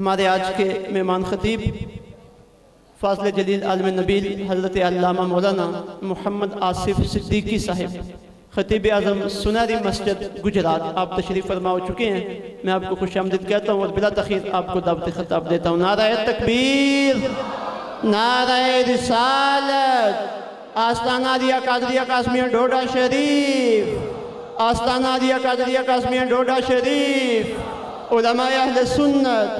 हमारे आज के मेहमान ख़तीब फ़ाज़िल जलील आलिम नबील हज़रत अल्लामा मौलाना मोहम्मद आसिफ सिद्दीकी साहिब ख़तीब आज़म सुनारी मस्जिद गुजरात, आप तशरीफ़ फरमा हो चुके हैं। मैं आपको खुशामदीद कहता हूँ और बिला तख़ीर आपको दावत ख़िताब देता हूँ। नाराए तकबीर, नाराए रिसालत, आस्ताना दिया कादरिया कासमिया डोडा शरीफ, आस्ताना दिया कादरिया कासमिया डोडा शरीफ, उलमाए अहले सुन्नत।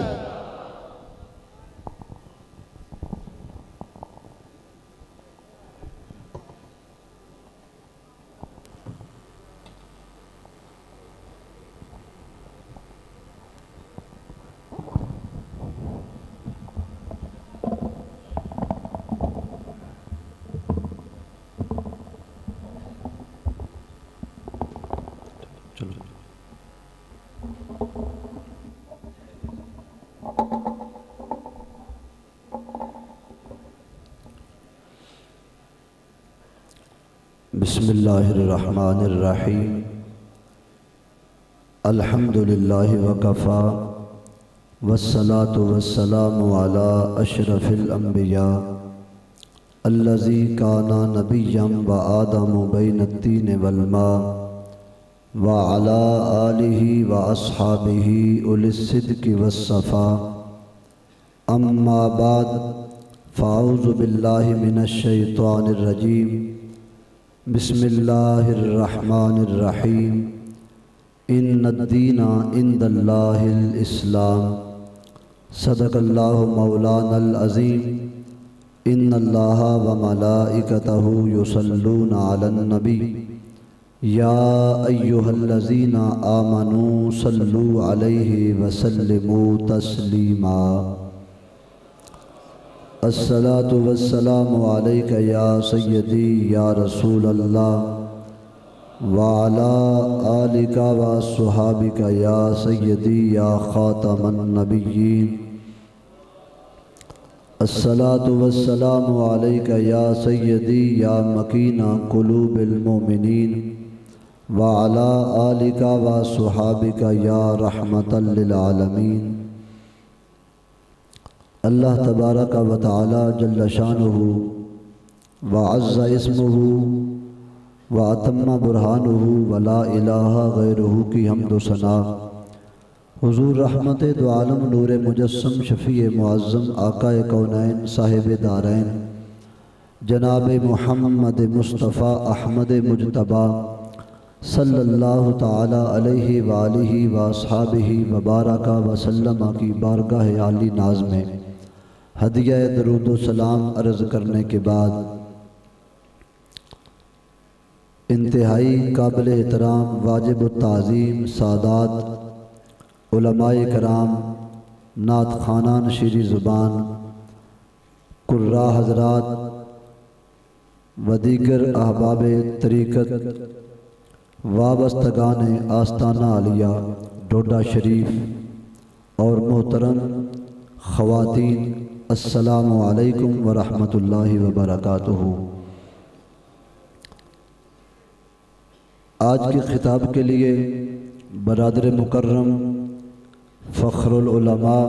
बिस्मिल्लाहिर्रहमानिर्रहीम। अल्हम्दुलिल्लाहि वकफ़ा वस्सलातु वस्सलामु अला अशरफिल अंबिया अल्लज़ी काना नबिय्यम व आदमु बैनत्तीन वल मा व अला आलिहि व अस्हाबिहि उलिस्सिद्क़ि वस्सफ़ा। अम्मा बाद फ़अऊज़ु बिल्लाहि मिनश शैतानिर रजीम। बिस्मिल्लाहिर्रहमानिर्रहीम। इन्नद्दीना इंदल्लाहिल इस्लाम। सदक़ल्लाहु मौलानल अज़ीम। इन्नल्लाहा व मलाइकतहु युसल्लूना अलन नबी या अय्युहल्लज़ीना आमनू सल्लू अलैहि व सल्लिमू तस्लीमा। अस्सलातु वस्सलामु अलैका या सय्यदी या रसूल अल्लाह व अला आलिका व अस्हाबिका या सय्यदी या खातमन नबिय्यीन। अस्सलातु वस्सलामु अलैका या सय्यदी या मकीना कुलूबिल मोमिनीन व अला आलिका व अस्हाबिका या रहमतल लिल आलमीन। अल्लाह तबारक व तआला जल्ल शानुहु व अज़्ज़ा इस्मुहु व अतम्मा बुरहानुहु व ला इलाहा गैरुहु की हम्द व सना हुज़ूर रहमत दो आलम नूर मुजस्सम शफ़ी मुअज़्ज़म आक़ाए कौनैन साहिब दारैन जनाब मुहम्मद मुस्तफ़ा अहमद मुज्तबा सल्लल्लाहु तआला अलैहि व आलिहि व अस्हाबिहि व बारका व सल्लमा की बारगाह आली नाज में हदिया दरूद व सलाम अर्ज़ करने के बाद इंतहाई काबिल एहतराम वाजिब ताज़ीम सादात उलमाए कराम, नात खानान शीरी ज़ुबान, कुर्रा हज़रात व दीगर अहबाब तरीक़त वाबस्तगान आस्ताना आलिया डोडा शरीफ और मोहतरम ख़वातीन, अस्सलामु अलैकुम व रहमतुल्लाहि व बरकातुहू। आज के ख़िताब के लिए बरादर मुकर्रम फ़ख्रुल उलमा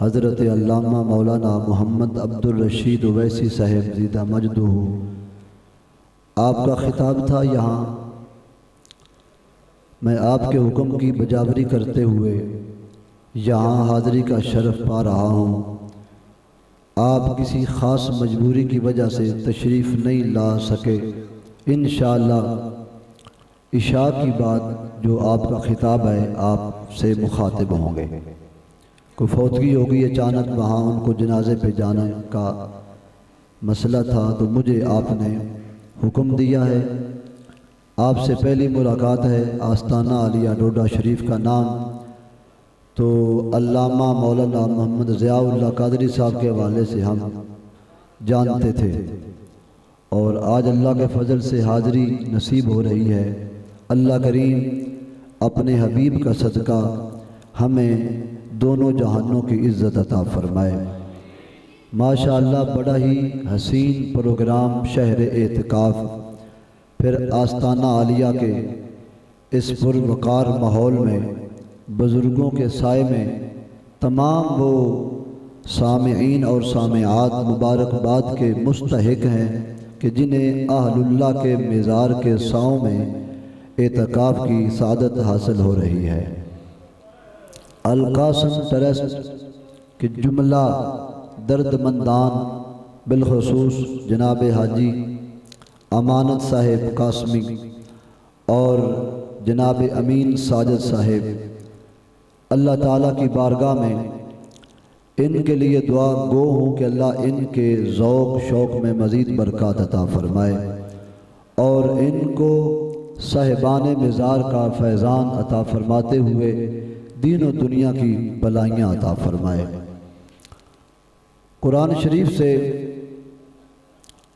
हज़रत अल्लामा मौलाना मोहम्मद अब्दुल रशीद उवैसी साहिब ज़ीदा मजदूहू, आपका ख़िताब था। यहाँ मैं आपके हुक्म की बजावरी करते हुए यहाँ हाज़िरी का शरफ़ पा रहा हूँ। आप किसी ख़ास मजबूरी की वजह से तशरीफ़ नहीं ला सके। इंशाअल्लाह इशा की बात जो आपका ख़िताब है आपसे मुखातिब होंगे। कोई फौतगी होगी अचानक, वहाँ उनको जनाजे पे जाने का मसला था तो मुझे आपने हुक्म दिया है। आपसे पहली मुलाकात है आस्ताना आलिया डोडा शरीफ का नाम तो अल्लामा मौलाना मोहम्मद ज़ियाउल्लाह कादरी साहब के हवाले से हम जानते थे और आज अल्लाह के फ़ज़ल से हाज़िरी नसीब हो रही है। अल्लाह करीम अपने हबीब का सदका हमें दोनों जहानों की इज़्ज़त अता फ़रमाए। माशाअल्लाह बड़ा ही हसीन प्रोग्राम शहर एतिकाफ़, फिर आस्ताना आलिया के इस पुरवकार माहौल में बुज़ुर्गों के साए में तमाम वो सामिईन और सामिआत मुबारकबाद के मुस्तहिक हैं कि जिन्हें अहलुल्लाह के मेज़ार के साँव में एतकाफ़ की सादत हासिल हो रही है। अल-कासिम ट्रस्ट के जुमला दर्दमंदान बिलखुसूस जनाब हाजी अमानत साहिब कासमी और जनाब अमीन साजिद साहिब, अल्लाह ताला की बारगाह में इनके लिए दुआ गो हूँ कि अल्लाह इनके ज़ौक़ शौक़ में मज़ीद बरकत अता फ़रमाए और इनको साहिबान मिज़ार का फैज़ान अता फ़रमाते हुए दीन और दुनिया की भलाइयाँ अता फ़रमाए। कुरान शरीफ से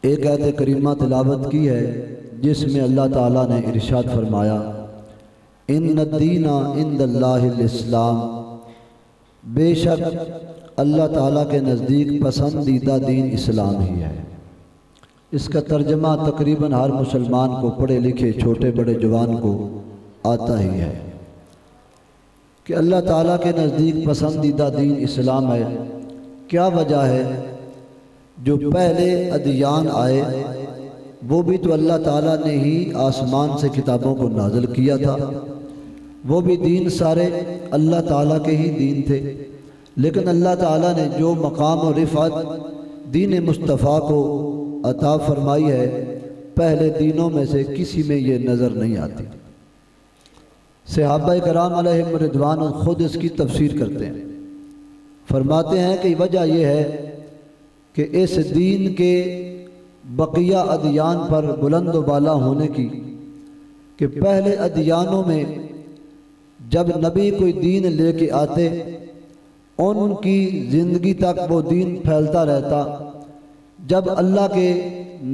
एक आयत करीमा तिलावत की है जिसमें अल्लाह ताला ने इरशाद फरमाया, इन्नद्दीना इंदल्लाहिल इस्लाम, बेशक अल्लाह ताला के नज़दीक पसंदीदा दीन इस्लाम ही है। इसका तर्जमा तकरीबन हर मुसलमान को, पढ़े लिखे छोटे बड़े जवान को आता ही है कि अल्लाह ताला के नज़दीक पसंदीदा दीन इस्लाम है। क्या वजह है? जो पहले अदियान आए वो भी तो अल्लाह ताला ने ही आसमान से किताबों को नाज़िल किया था, वो भी दीन सारे अल्लाह ताला के ही दीन थे। लेकिन अल्लाह ताला ने जो मकाम और रिफ़त दीन मुस्तफ़ा को अता फरमाई है, पहले दीनों में से किसी में ये नज़र नहीं आती। सहाबा कराम अलैहिम रिदवान खुद इसकी तफसीर करते हैं, फरमाते हैं कि वजह यह है कि इस दीन के बकिया अदियान पर बुलंद बाला होने की, कि पहले अदियानों में जब नबी कोई दीन लेके आते उनकी ज़िंदगी तक वो दीन फैलता रहता। जब अल्लाह के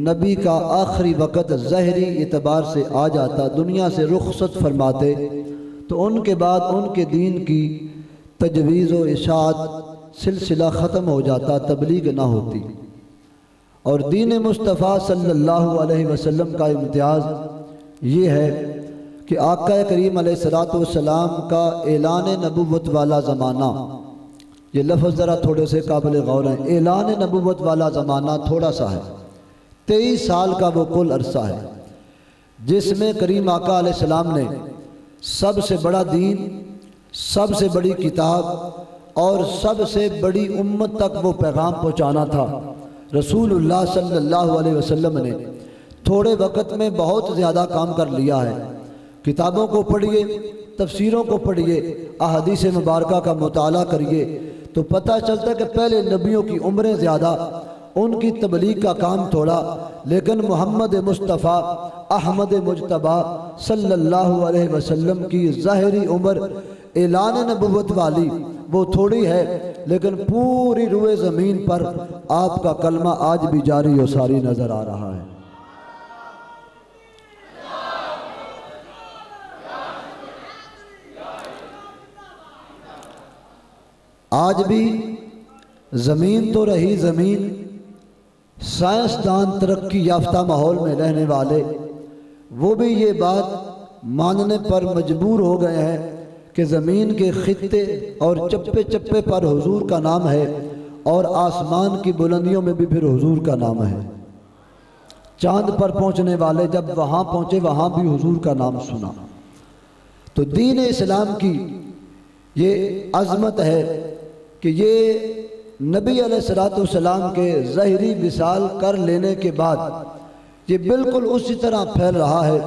नबी का आखिरी वक़्त ज़हरी एतबार से आ जाता, दुनिया से रुखसत फरमाते, तो उनके बाद उनके दीन की तजवीज़ व इशाअत सिलसिला ख़त्म हो जाता, तबलीग ना होती। और दीन मुस्तफ़ा सल्लल्लाहु अलैहि वसल्लम का इम्तियाज़ ये है कि आका करीम अलैहिस्सलातु वस्सलाम का ऐलान नबुव्वत वाला ज़माना, ये लफ्ज़ ज़रा थोड़े से काबिल गौर हैं, ऐलान नबुव्वत वाला ज़माना थोड़ा सा है, 23 साल का वो कुल अरसा है जिसमें करीम आका अलैहिस्सलाम ने सबसे बड़ा दीन, सबसे बड़ी किताब और सबसे बड़ी उम्मत तक वो पैगाम पहुँचाना था। रसूलुल्लाह सल्लल्लाहु अलैहि वसल्लम ने थोड़े वक़्त में बहुत ज़्यादा काम कर लिया है। किताबों को पढ़िए, तफसीरों को पढ़िए, अहादीस मुबारका का मुताला करिए तो पता चलता है कि पहले नबियों की उम्रें ज़्यादा, उनकी तबलीग का काम थोड़ा, लेकिन मोहम्मद मुस्तफ़ा अहमद मुजतबा सल्लल्लाहु अलैहि वसल्लम की ज़ाहिरी उम्र ऐलान नबुव्वत वाली वो थोड़ी है, लेकिन पूरी रुए ज़मीन पर आपका कलमा आज भी जारी और सारी नज़र आ रहा है। आज भी ज़मीन तो रही ज़मीन, साइंसदान तरक्की याफ्ता माहौल में रहने वाले वो भी ये बात मानने पर मजबूर हो गए हैं कि ज़मीन के खित्ते और चप्पे चप्पे पर हुजूर का नाम है और आसमान की बुलंदियों में भी फिर हुजूर का नाम है। चांद पर पहुंचने वाले जब वहाँ पहुँचे वहाँ भी हुजूर का नाम सुना। तो दीन इस्लाम की ये अज़मत है कि ये नबी अलैहिस्सलाम के ज़ाहिरी विसाल कर लेने के बाद ये बिल्कुल उसी तरह फैल रहा है।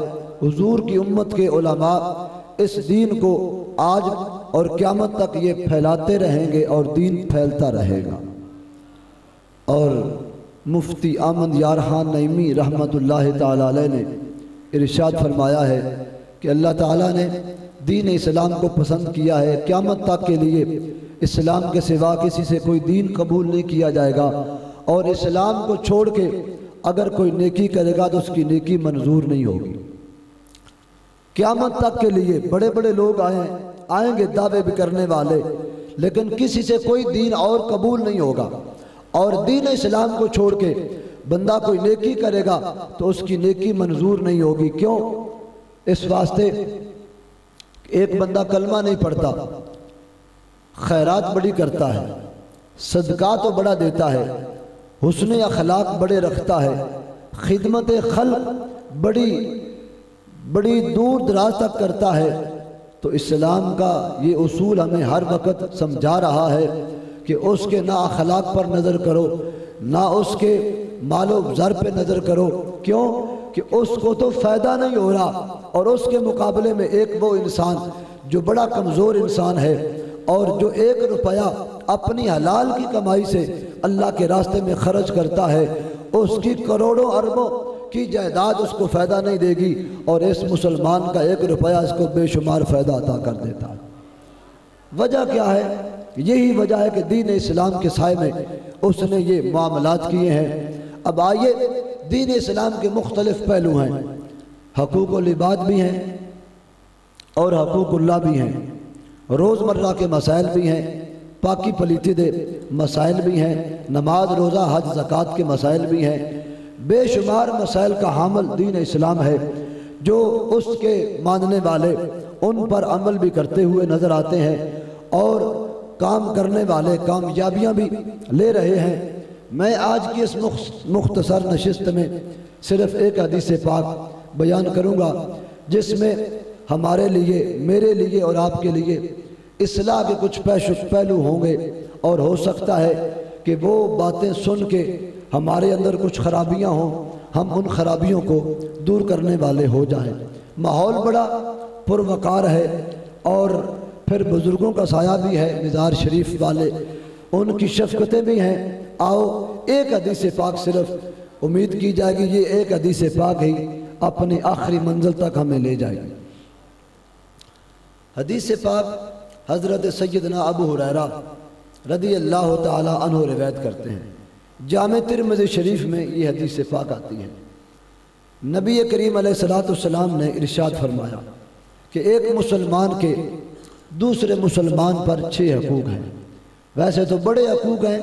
हुजूर की उम्मत के उलमा इस दीन को आज और क़यामत तक ये फैलाते रहेंगे और दीन फैलता रहेगा। और मुफ्ती अहमद यार खान नईमी रहमतुल्लाह ताला अलैह ने इरशाद फरमाया है कि अल्लाह ताला ने दीन इस्लाम को पसंद किया है, क़यामत तक के लिए इस्लाम के सिवा किसी से कोई दीन कबूल नहीं किया जाएगा और इस्लाम को छोड़ के अगर कोई नेकी करेगा तो उसकी नेकी मंजूर नहीं होगी। क़यामत तक के लिए बड़े बड़े लोग आएंगे दावे भी करने वाले, लेकिन किसी से कोई दीन और कबूल नहीं होगा। और दीन इस्लाम को छोड़ के बंदा कोई नेकी करेगा तो उसकी नेकी मंजूर नहीं होगी। क्यों? इस वास्ते एक बंदा कलमा नहीं पढ़ता, खैरात बड़ी करता है, सदका तो बड़ा देता है, हुस्न अखलाक बड़े रखता है, खिदमत खल्क बड़ी बड़ी दूर दराज तक करता है। तो इस्लाम का ये उसूल हमें हर वक्त समझा रहा है कि उसके ना अखलाक पर नज़र करो, ना उसके मालो ज़र पे नज़र करो। क्यों कि उसको तो फ़ायदा नहीं हो रहा, और उसके मुकाबले में एक वो इंसान जो बड़ा कमज़ोर इंसान है और जो 1 रुपया अपनी हलाल की कमाई से अल्लाह के रास्ते में खर्च करता है, उसकी करोड़ों अरबों की जायदाद उसको फ़ायदा नहीं देगी, और इस मुसलमान का 1 रुपया इसको बेशुमार फ़ायदा अता कर देता है। वजह क्या है? यही वजह है कि दीन इस्लाम के साए में उसने ये मामलात किए हैं। अब आइए, दीन इस्लाम के मुख्तलिफ पहलू हैं, हकूक़ुल इबाद भी हैं और हकूक़ुल्लाह भी हैं, रोज़मर्रा के मसाइल भी हैं, पाकी पलीतीदे मसाइल भी हैं, नमाज रोज़ा हज ज़कात के मसाइल भी हैं। बेशुमार मसाइल का हामिल दीन इस्लाम है, जो उसके मानने वाले उन पर अमल भी करते हुए नज़र आते हैं और काम करने वाले कामयाबियाँ भी ले रहे हैं। मैं आज की इस मुख्तसर नशिस्त में सिर्फ़ एक हदीस पाक बयान करूँगा, जिसमें हमारे लिए, मेरे लिए और आपके लिए इस्लाह के कुछ पहलू होंगे, और हो सकता है कि वो बातें सुन के हमारे अंदर कुछ खराबियां हों, हम उन खराबियों को दूर करने वाले हो जाएं। माहौल बड़ा पुरवकार है, और फिर बुज़ुर्गों का साया भी है, मिज़ार शरीफ वाले, उनकी शफ़क़तें भी हैं। आओ एक हदीस पाक, सिर्फ उम्मीद की जाएगी ये एक हदीस पाक ही अपनी आखिरी मंजिल तक हमें ले जाएगी। हदीस पाक हज़रत सैयदना अबू हुरैरा रज़ी अल्लाह ताला अन्हु रिवायत करते हैं। जामे तिरमिज़ी शरीफ में ये हदीस पाक आती है। नबी करीम अलैहिस्सलाम ने इरशाद फरमाया कि एक मुसलमान के दूसरे मुसलमान पर 6 हकूक़ हैं। वैसे तो बड़े हकूक़ हैं,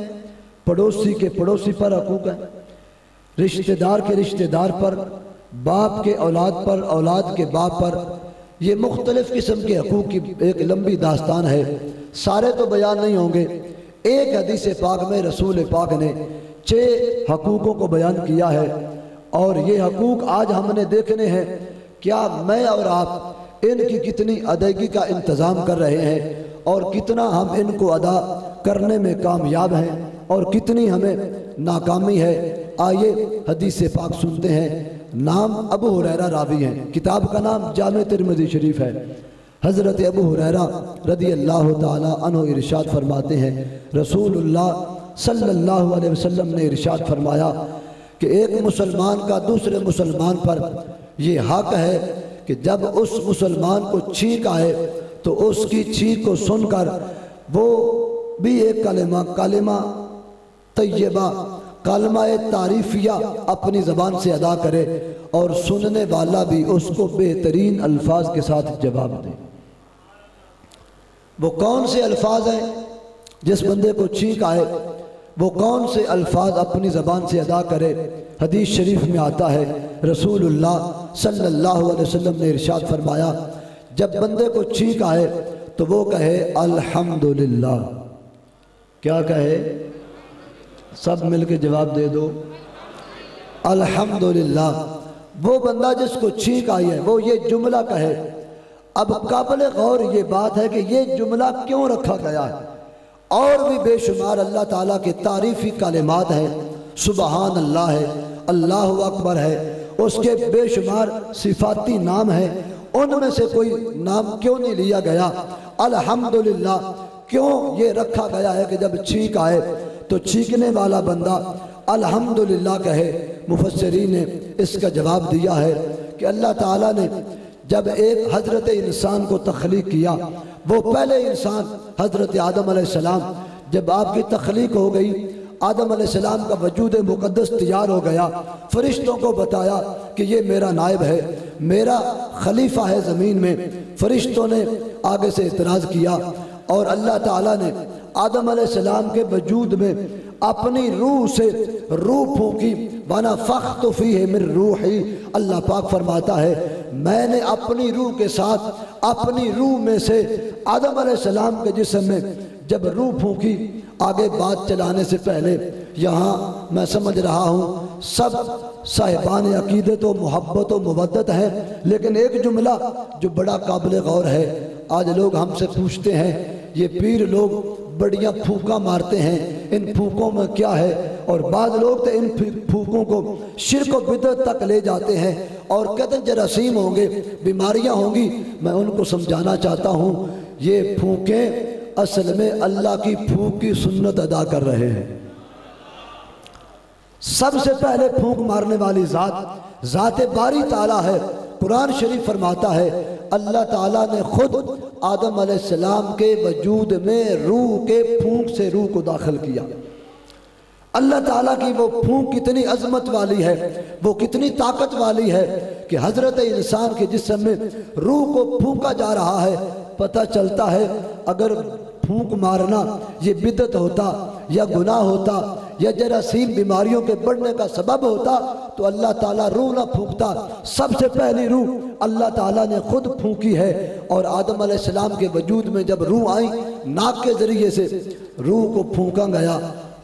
पड़ोसी के पड़ोसी पर हकूक़ हैं, रिश्तेदार के रिश्तेदार पर, बाप के औलाद पर, औलाद के बाप पर, ये मुख्तलिफ़ किस्म के हकूक़ की एक लंबी दास्तान है, सारे तो बयान नहीं होंगे। एक हदीस पाक में रसूल पाक ने 6 हकूक़ों को बयान किया है, और ये हकूक़ आज हमने देखने हैं। क्या मैं और आप इनकी कितनी अदायगी का इंतज़ाम कर रहे हैं, और कितना हम इनको अदा करने में कामयाब हैं, और कितनी हमें नाकामी है। आइए हदीस पाक सुनते हैं। नाम अबू हुरैरा रावी हैं, किताब का नाम जामे तिरमिज़ी शरीफ है। हज़रत अबू हुरैरा रज़ी अल्लाह ताला अन्हु इरशाद फरमाते हैं, रसूलुल्लाह सल्लल्लाहु अलैहि वसल्लम ने इरशाद फरमाया कि एक मुसलमान का दूसरे मुसलमान पर यह हक है कि जब उस मुसलमान को छींक आए तो उसकी छींक को सुनकर वो भी एक कलिमा तय्यबा, कलमा तारीफिया अपनी ज़बान से अदा करे, और सुनने वाला भी उसको बेहतरीन अल्फाज के साथ जवाब दे। वो कौन से अल्फाज हैं? जिस बंदे को छींक आए वो कौन से अल्फाज अपनी ज़बान से अदा करे? हदीस शरीफ में आता है, रसूलुल्लाह सल्लल्लाहु अलैहि वसल्लम ने इरशाद फरमाया, जब बंदे को छींक आए तो वो कहे अल्हम्दुलिल्लाह। क्या कहे? सब मिलके जवाब दे दो, अल्हम्दुलिल्लाह। वो बंदा जिसको छींक आई है वो ये जुमला कहे। अब काबिल गौर ये बात है कि ये जुमला क्यों रखा गया है, और भी बेशुमार अल्लाह ताला के तारीफ़ी कलिमात हैं, सुबहान अल्लाह है, अल्लाहु अकबर है, उसके बेशुमार सिफाती नाम हैं, उनमें से कोई नाम क्यों नहीं लिया गया? अल्हम्दुलिल्लाह क्यों ये रखा गया है कि जब छींक आए तो छींकने वाला बंदा अल्हम्दुलिल्लाह कहे? मुफस्सिरीन ने इसका जवाब दिया है कि अल्लाह ताला ने जब एक हज़रत इंसान को तख्लीक किया, वो पहले इंसान हज़रत आदम अलैहिस्सलाम, जब आपकी तख्लीक हो गई, आदम अलैहिस्सलाम का वजूद मुक़द्दस तैयार हो गया, फरिश्तों को बताया कि ये मेरा नायब है, मेरा खलीफा है ज़मीन में। फरिश्तों ने आगे से इतराज़ किया, और अल्लाह ताला ने आदम अलैहिस्सलाम के वजूद में अपनी रूह से रूह फूंकी, वनफ़ख़्तु फ़ीहि मिन रूही। अल्लाह पाक फरमाता है, मैंने अपनी रूह के साथ अपनी रूह में से आदम अलैहिस्सलाम के जिस्म में जब रूह फूंकी, आगे बात चलाने से पहले यहाँ मैं समझ रहा हूँ सब साहिबान अकीदत व मोहब्बत व मुवद्दत है, लेकिन एक जुमला जो बड़ा काबिल गौर है। आज लोग हमसे पूछते हैं ये पीर लोग बढ़िया फूंका मारते हैं, इन फूकों में क्या है? और बाद लोग तो इन फूकों को शिर्क व बिदअत तक ले जाते हैं और कहते हैं जरासीम होंगे, बीमारियां होंगी। मैं उनको समझाना चाहता हूँ ये फूकें असल में अल्लाह की फूक की सुन्नत अदा कर रहे हैं। सबसे पहले फूंक मारने वाली ज़ात बारी ताला है। कुरान शरीफ फरमाता है अल्लाह ताला ने खुद आदम अलैहिस्सलाम के वजूद में रूह के फूंक से रूह को दाखिल किया। अल्लाह ताला की वो फूंक कितनी अजमत वाली है, वो कितनी ताकत वाली है कि हजरत इंसान के जिस्म में रूह को फूंका जा रहा है। पता चलता है अगर फूंक मारना ये बिदअत होता या गुनाह होता या जरासीम बीमारियों के बढ़ने का सबब होता तो अल्लाह ताला रूह ना फूंकता। सबसे पहली रूह अल्लाह ताला ने खुद फूंकी है और आदम अलैहिस्सलाम के वजूद में जब रूह आई, नाक के जरिए से रूह को फूंका गया,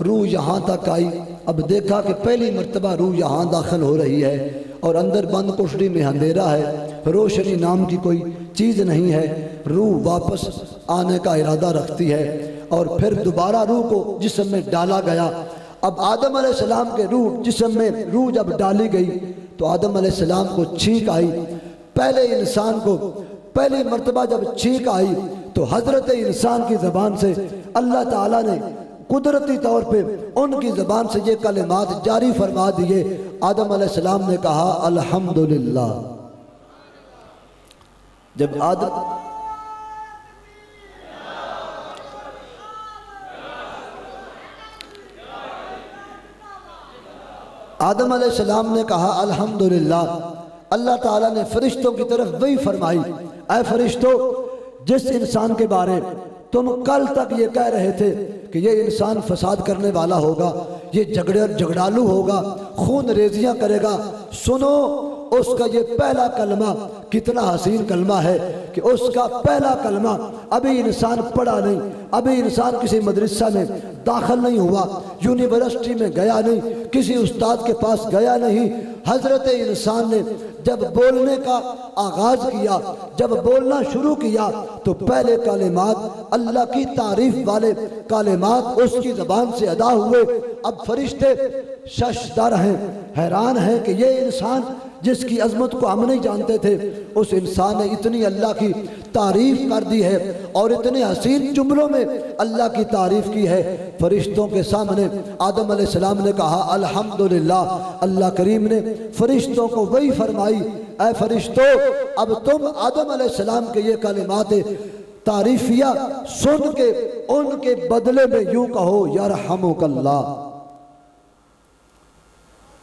रूह यहाँ तक आई। अब देखा कि पहली मर्तबा रूह यहाँ दाखिल हो रही है और अंदर बंद कोठरी में अंधेरा है, रोशनी नाम की कोई चीज़ नहीं है। रूह वापस आने का इरादा रखती है और फिर दोबारा रूह को जिस्म में डाला गया। अब आदम अलैहिस्सलाम के रूह जिस्म में रूह जब डाली गई तो आदम अलैहिस्सलाम को छींक आई। पहले इंसान को पहली मर्तबा जब छींक आई तो हजरत इंसान की ज़बान से अल्लाह ताला ने कुदरती तौर पे उनकी ज़बान से ये कलिमात जारी फरमा दिए। आदम अलैहिस्सलाम ने कहा अल्हम्दुलिल्लाह। जब आदम अलैहिस्सलाम ने कहा अल्हम्दुलिल्लाह, अल्लाह ताला ने फरिश्तों की तरफ वही फरमाई, ऐ फरिश्तों, जिस इंसान के बारे तुम कल तक ये कह रहे थे कि ये इंसान फसाद करने वाला होगा, ये झगड़ालू होगा, खून रेजियां करेगा, सुनो उसका ये पहला कलमा कितना हसीन कलमा है कि उसका पहला कलमा अभी इंसान पढ़ा नहीं, अभी इंसान किसी मदरसा में दाखिल नहीं हुआ, यूनिवर्सिटी में गया नहीं, किसी उस्ताद के पास गया नहीं। हजरत इंसान ने जब बोलने का आगाज किया, जब बोलना शुरू किया तो पहले कलिमात अल्लाह की तारीफ वाले कलिमात उसकी ज़बान से अदा हुए। अब फरिश्ते शशदर हैं, हैरान हैं कि ये इंसान जिसकी अजमत को हम नहीं जानते थे, उस इंसान ने इतनी अल्लाह की तारीफ कर दी है और इतने हसीन जुमलों में अल्लाह की तारीफ की है। फरिश्तों के सामने आदम अलैहिस्सलाम ने कहा अल्हम्दुलिल्लाह। अल्लाह करीम ने फरिश्तों को वही फरमाई, ऐ फरिश्तों, अब तुम आदम अलैहिस्सलाम के ये कलिमात तारीफिया सुन के उनके बदले में यूं कहो यरहमुकल्लाह।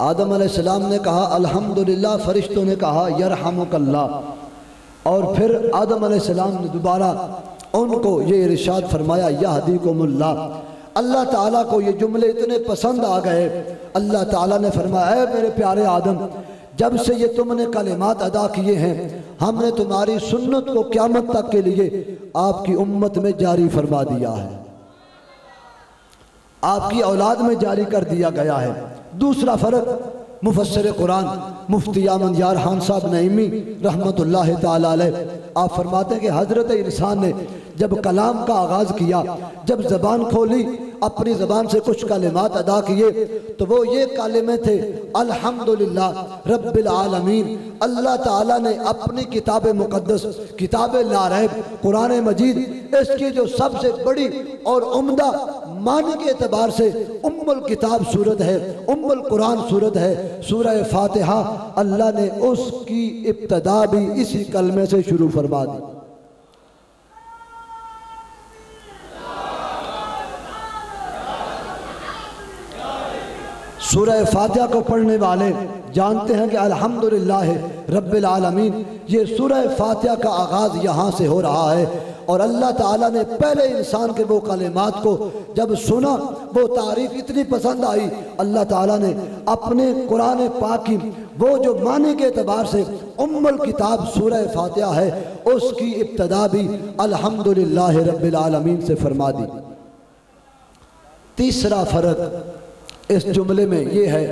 आदम अलैहिस्सलाम ने कहा अल्हम्दुलिल्लाह, फरिश्तों ने कहा यरहमुकल्लाह। और फिर आदम अलैहिस्सलाम ने दोबारा उनको ये इरशाद फरमाया यहदीकुमुल्लाह। अल्लाह ताला को ये जुमले इतने पसंद आ गए, अल्लाह ताला ने फरमाया मेरे प्यारे आदम, जब से ये तुमने कलिमात अदा किए हैं हमने तुम्हारी सुन्नत को क़यामत तक के लिए आपकी उम्मत में जारी फरमा दिया है, आपकी औलाद में जारी कर दिया गया है। दूसरा फ़र्क मुफस्सिर कुरान मुफ्ती आमद यार खान साहब नईमी रहमतुल्लाह ताला अलैह आप फरमाते हैं कि हज़रत इंसान ने जब कलाम का आगाज़ किया, जब ज़बान खोली, अपनी ज़बान से कुछ कलिमात अदा किए तो वो ये कलिमे थे अल्हम्दुलिल्लाह रब्बिल आलमीन। अल्लाह ताला ने अपनी किताब मुक़द्दस किताब ला रैब कुरान मजीद, इसकी जो सबसे बड़ी और उम्दा मानी के एतबार से उम्मुल किताब सूरत है, उम्मुल कुरान सूरत है, सूरह फातिहा, अल्लाह ने उसकी इब्तदा भी इसी कलमे से शुरू फरमा दी। सूरह फातिहा को पढ़ने वाले जानते हैं कि अल्हम्दुलिल्लाह रब्बिल आलमीन, ये सूरह फातिहा का आगाज़ यहाँ से हो रहा है। और अल्लाह ताला ने पहले इंसान के वो कलिमात को जब सुना, वो तारीफ इतनी पसंद आई, अल्लाह ताला ने अपने कुरान पाक की वो जो मानी के एतबार से उम्मुल किताब सूरह फातिहा है, उसकी इब्तदा भी अल्हम्दुलिल्लाह रब्बिल आलमीन से फरमा दी। तीसरा फ़र्क इस जुमले में ये है,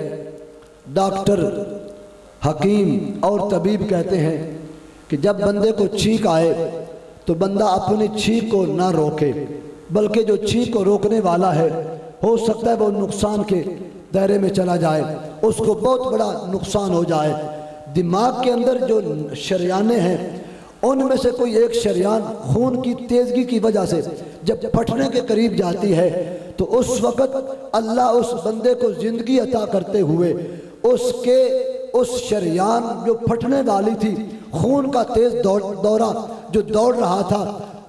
डॉक्टर, हकीम और तबीब कहते हैं कि जब बंदे को छींक आए तो बंदा अपनी छींक को ना रोके, बल्कि जो छींक को रोकने वाला है हो सकता है वो नुकसान के दायरे में चला जाए, उसको बहुत बड़ा नुकसान हो जाए। दिमाग के अंदर जो शरियाने हैं उनमें से कोई एक शरियान खून की तेज़गी की वजह से जब फटने के करीब जाती है तो उस वक़्त अल्लाह उस बंदे को ज़िंदगी अता करते हुए उसके उस शरियान जो फटने वाली थी, खून का तेज़ दौरा जो दौड़ रहा था,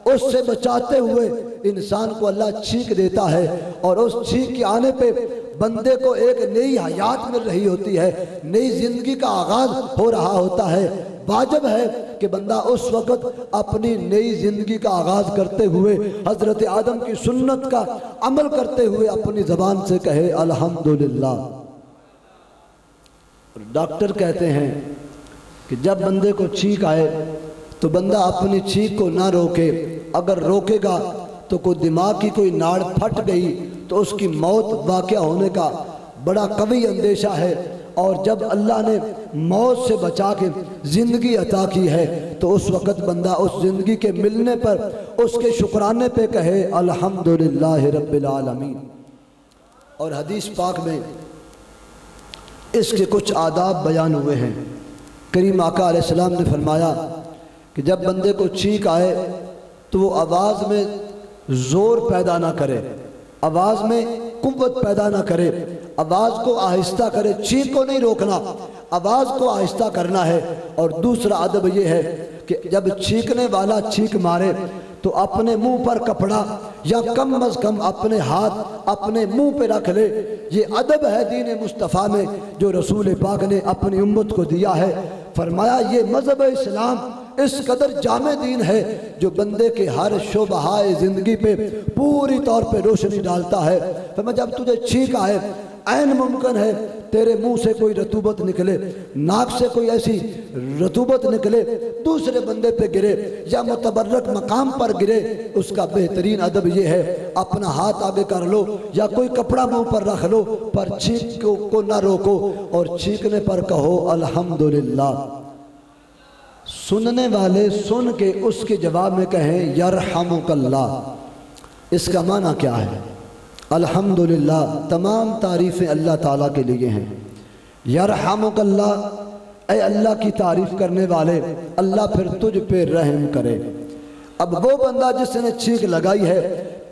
उससे बचाते हुए इंसान को अल्लाह छींक देता है और उस छींक के आने पे बंदे को एक नई हयात मिल रही होती है, नई जिंदगी का आगाज हो रहा होता है। वाजिब है कि बंदा उस वक़्त अपनी नई जिंदगी का आगाज करते हुए हजरत आदम की सुन्नत का अमल करते हुए अपनी ज़बान से कहे अल्हम्दुलिल्लाह। डॉक्टर कहते हैं कि जब बंदे को छींक आए तो बंदा अपनी छींक को ना रोके, अगर रोकेगा तो कोई दिमाग की कोई नाड़ फट गई तो उसकी मौत वाक़या होने का बड़ा कवी अंदेशा है। और जब अल्लाह ने मौत से बचा के ज़िंदगी अता की है तो उस वक़्त बंदा उस ज़िंदगी के मिलने पर उसके शुक्राने पे कहे अल्हम्दुलिल्लाह रब्बिल आलमीन। और हदीस पाक में इसके कुछ आदाब बयान हुए हैं। करीम आका अलैहिस्सलाम ने फरमाया कि जब बंदे को छींक आए तो वो आवाज़ में ज़ोर पैदा ना करे, आवाज़ में कुव्वत पैदा ना करे, आवाज़ को आहिस्ता करे, छींक को नहीं रोकना, आवाज़ को आहिस्ता करना है। और दूसरा अदब ये है कि जब छींकने वाला छींक मारे तो अपने मुंह पर कपड़ा या कम अज़ कम अपने हाथ अपने मुंह पे रख ले। ये अदब है दीन मुस्तफ़ा में जो रसूल पाक ने अपनी उम्मत को दिया है। फरमाया ये मज़हब इस्लाम इस कदर जामे दीन है जो बंदे के हर शोबहाए ज़िंदगी पे पूरी तौर पे रोशनी डालता है। फरमाया जब तुझे छींक आए, ऐन मुमकिन है तेरे मुंह से कोई रतूबत निकले, नाक से कोई ऐसी रतूबत निकले दूसरे बंदे पे गिरे या मुतबर्रक मकाम पर गिरे, उसका बेहतरीन अदब ये है अपना हाथ आगे कर लो या कोई कपड़ा मुंह पर रख लो, पर छींक को ना रोको और छींकने पर कहो अल्हम्दुलिल्लाह। सुनने वाले सुन के उसके जवाब में कहें यरहमुकल्लाह। इसका माना क्या है? अल्हम्दुलिल्लाह, तमाम तारीफ़ें अल्लाह ताला के लिए हैं। यरहमुकल्लाह, ऐ अल्लाह की तारीफ़ करने वाले, अल्लाह फिर तुझ पे रहम करे। अब वो बंदा जिसने छींक लगाई है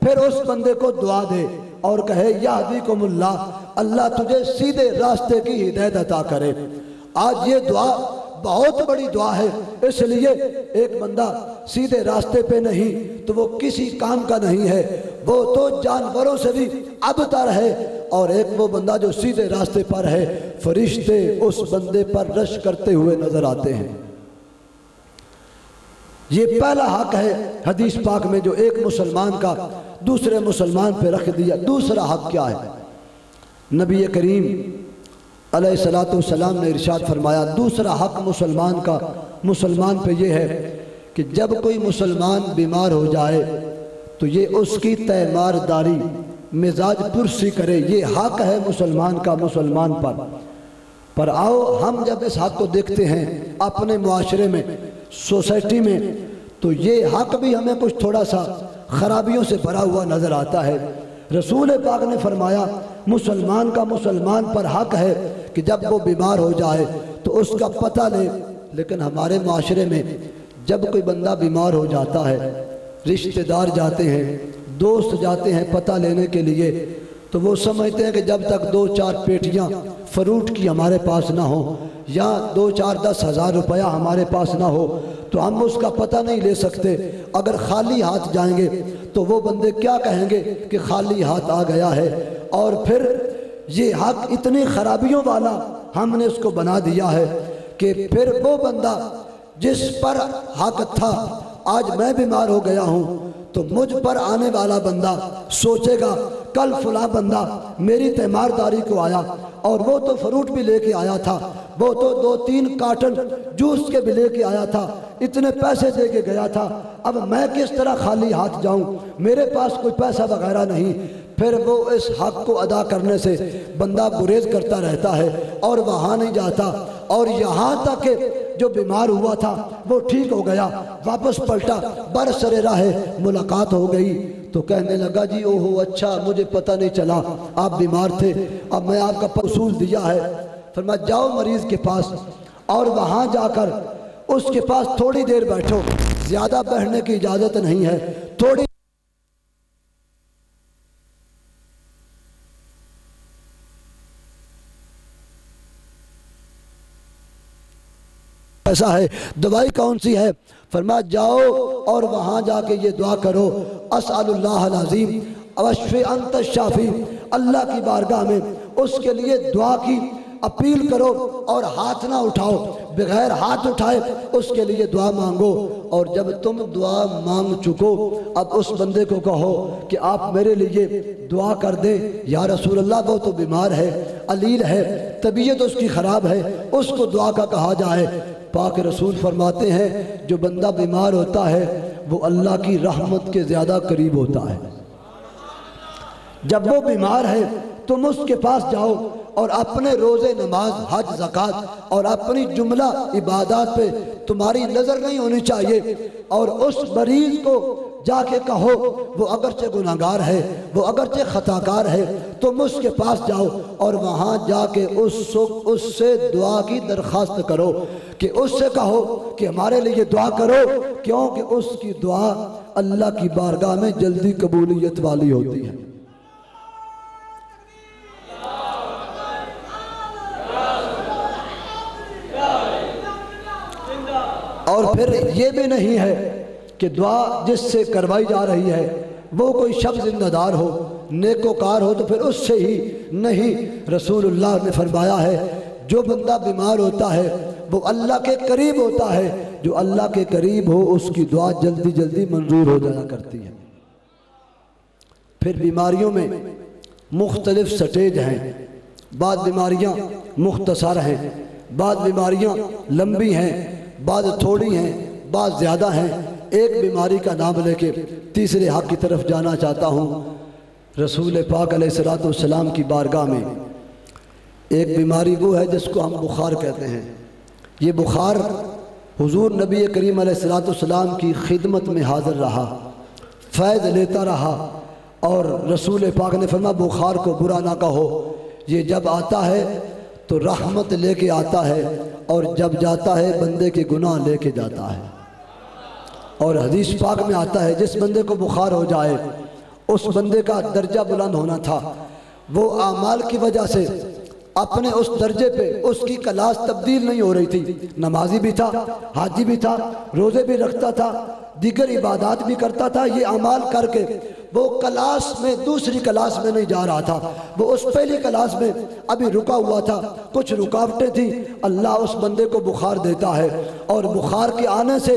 फिर उस बंदे को दुआ दे और कहे यहदीकुमुल्लाह, अल्लाह तुझे सीधे रास्ते की हिदायत अता करे। आज ये दुआ बहुत बड़ी दुआ है, इसलिए एक बंदा सीधे रास्ते पे नहीं तो वो किसी काम का नहीं है, वो तो जानवरों से भी अबतर है। और एक वो बंदा जो सीधे रास्ते पर है, फरिश्ते उस बंदे पर रश करते हुए नजर आते हैं। ये पहला हक है हदीस पाक में जो एक मुसलमान का दूसरे मुसलमान पे रख दिया। दूसरा हक क्या है? नबी करीम अलैहिस्सलातु वस्सलाम ने इरशाद फरमाया, दूसरा हक मुसलमान का मुसलमान पे ये है कि जब कोई मुसलमान बीमार हो जाए तो ये उसकी तैमारदारी मिजाज पुरसी करे। ये हक है मुसलमान का मुसलमान पर आओ हम जब इस हक को देखते हैं अपने मुआशरे में, सोसाइटी में, तो ये हक भी हमें कुछ थोड़ा सा खराबियों से भरा हुआ नज़र आता है। रसूल पाक ने फरमाया मुसलमान का मुसलमान पर हक है कि जब वो बीमार हो जाए तो उसका पता ले। लेकिन हमारे माशरे में जब कोई बंदा बीमार हो जाता है, रिश्तेदार जाते हैं, दोस्त जाते हैं पता लेने के लिए, तो वो समझते हैं कि जब तक 2-4 पेटियां फ्रूट की हमारे पास ना हो या 2-4-10 हज़ार रुपया हमारे पास ना हो तो हम उसका पता नहीं ले सकते। अगर खाली हाथ जाएंगे तो वो बंदे क्या कहेंगे कि खाली हाथ आ गया है। और फिर ये हक इतनी खराबियों वाला हमने उसको बना दिया है कि फिर वो बंदा जिस पर हक था, आज मैं बीमार हो गया हूँ तो मुझ पर आने वाला बंदा सोचेगा कल फला बंदा मेरी तीमारदारी को आया और वो तो फ्रूट भी लेके आया था, वो तो 2-3 कार्टन जूस के भी लेके आया था, इतने पैसे दे के गया था, अब मैं किस तरह खाली हाथ जाऊं, मेरे पास कोई पैसा वगैरह नहीं। फिर वो इस हक को अदा करने से बंदा गुरेज करता रहता है और वहाँ नहीं जाता। और यहाँ तक कि जो बीमार हुआ था वो ठीक हो गया, वापस पलटा, बरसरे राह मुलाकात हो गई तो कहने लगा जी ओहो अच्छा मुझे पता नहीं चला आप बीमार थे, अब मैं आपका उसूल दिया है। फरमाया जाओ मरीज़ के पास और वहाँ जाकर उसके पास थोड़ी देर बैठो, ज़्यादा बैठने की इजाज़त नहीं है, थोड़ी ऐसा है, दवाई कौन सी है? फरमाया जाओ और वहाँ जाके ये दुआ करो, अस्अलुल्लाह अज़ीम अवश्य अंत शाफी, अल्लाह की बारगाह में उसके लिए दुआ की अपील करो और हाथ ना उठाओ, बगैर हाथ उठाए उसके लिए दुआ मांगो। और जब तुम दुआ मांग चुको अब उस बंदे को कहो कि आप मेरे लिए दुआ कर दें, या रसूल अल्लाह वो तो बीमार है, अलील है, तबीयत उसकी ख़राब है, उसको दुआ का कहा जाए। पाक रसूल फरमाते हैं जो बंदा बीमार होता है वो अल्लाह की रहमत के ज़्यादा करीब होता है। जब वो बीमार है तुम उसके पास जाओ और अपने रोज़े, नमाज, हज, ज़कात और अपनी जुमला इबादत पे तुम्हारी नज़र नहीं होनी चाहिए और उस मरीज़ को जाके कहो वो अगरचे गुनाहगार है, वो अगरचे खताकार है, तुम उसके पास जाओ और वहाँ जाके उससे दुआ की दरख्वास्त करो कि उससे कहो कि हमारे लिए दुआ करो, क्योंकि उसकी दुआ अल्लाह की बारगाह में जल्दी कबूलियत वाली होती है। और फिर ये भी नहीं है कि दुआ जिससे करवाई जा रही है वो कोई शख्स जिम्मेदार हो, नेकोकार हो तो फिर उससे ही नहीं। रसूलुल्लाह ने फरमाया है जो बंदा बीमार होता है वो अल्लाह के करीब होता है, जो अल्लाह के करीब हो उसकी दुआ जल्दी जल्दी मंजूर हो जाया करती है। फिर बीमारियों में मुख्तलिफ स्टेज हैं, बाद बीमारियाँ मुख्तसर हैं, बाद बीमारियाँ लंबी हैं, बाद थोड़ी हैं, बाद ज़्यादा हैं। एक बीमारी का नाम लेके तीसरे हक़ की तरफ जाना चाहता हूँ। रसूल पाक अलैहिस्सलातु वस्सलाम की बारगाह में एक बीमारी वो है जिसको हम बुखार कहते हैं। ये बुखार हुजूर नबी करीम अलैहिस्सलातु वस्सलाम की खिदमत में हाज़िर रहा, फ़ैज़ लेता रहा और रसूल पाक ने फरमाया बुखार को बुरा ना कहो, ये जब आता है तो रहमत लेके आता है और जब जाता है बंदे के गुनाह लेके जाता है। और हदीस पाक में आता है जिस बंदे को बुखार हो जाए उस बंदे का दर्जा बुलंद होना था, वो आमाल की वजह से अपने उस दर्जे पे उसकी क्लास तब्दील नहीं हो रही थी। नमाजी भी था, हाजी भी था, रोज़े भी रखता था, दीगर इबादत भी करता था, ये अमाल करके वो क्लास में दूसरी क्लास में नहीं जा रहा था, वो उस पहली क्लास में अभी रुका हुआ था, कुछ रुकावटें थी। अल्लाह उस बंदे को बुखार देता है और बुखार के आने से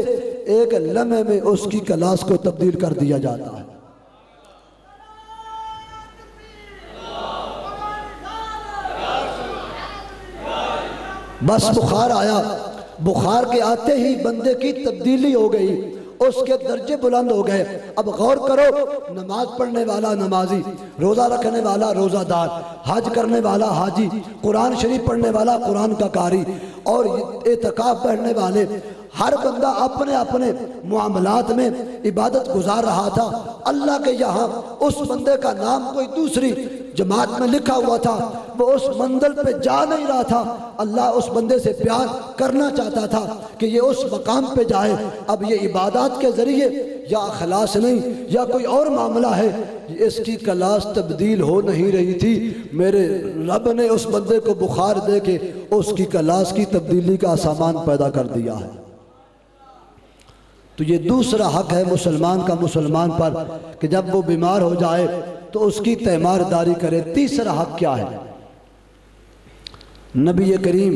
एक लम्हे में उसकी क्लास को तब्दील कर दिया जाता है। बस बुखार आया, बुखार के आते ही बंदे की तब्दीली हो गई, उसके दर्जे बुलंद हो गए। अब गौर करो, नमाज पढ़ने वाला नमाजी, रोज़ा रखने वाला रोज़ादार, हज करने वाला हाजी, कुरान शरीफ पढ़ने वाला कुरान का कारी और एतकाफ पढ़ने वाले, हर बंदा अपने अपने मामलात में इबादत गुजार रहा था। अल्लाह के यहाँ उस बंदे का नाम कोई दूसरी जमात में लिखा हुआ था, वो उस मंजिल पे जा नहीं रहा था। अल्लाह उस बंदे से प्यार करना चाहता था कि ये उस मकाम पे जाए। अब ये इबादत के ज़रिए या अखलास नहीं या कोई और मामला है, इसकी क्लास तब्दील हो नहीं रही थी। मेरे रब ने उस बंदे को बुखार दे के उसकी क्लास की तब्दीली का सामान पैदा कर दिया है। तो ये दूसरा हक है मुसलमान का मुसलमान पर कि जब वो बीमार हो जाए तो उसकी तीमारदारी करे। तीसरा हक क्या है? नबी करीम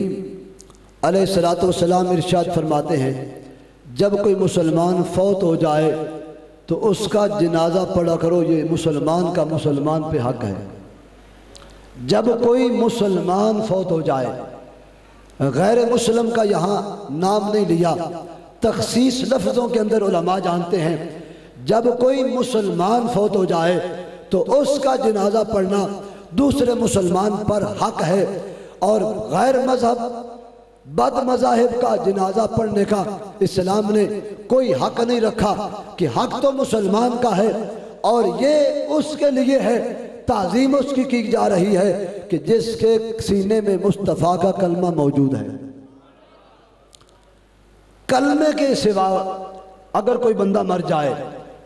अलैहिस्सलातु वस्सलाम इरशाद फरमाते हैं जब कोई मुसलमान फौत हो जाए तो उसका जनाजा पढ़ा करो, ये मुसलमान का मुसलमान पे हक है। जब कोई मुसलमान फौत हो जाए, गैर मुस्लिम का यहाँ नाम नहीं लिया, तखसीस लफ्ज़ों के अंदर उलमा जानते हैं, जब कोई मुसलमान फौत हो जाए तो उसका जनाजा पढ़ना दूसरे मुसलमान पर हक है। और गैर मजहब बद मज़ाहिब का जनाजा पढ़ने का इस्लाम ने कोई हक नहीं रखा कि हक तो मुसलमान का है और ये उसके लिए है, ताज़ीम उसकी की जा रही है कि जिसके सीने में मुस्तफ़ा का कलमा मौजूद है। कलमे के सिवा अगर कोई बंदा मर जाए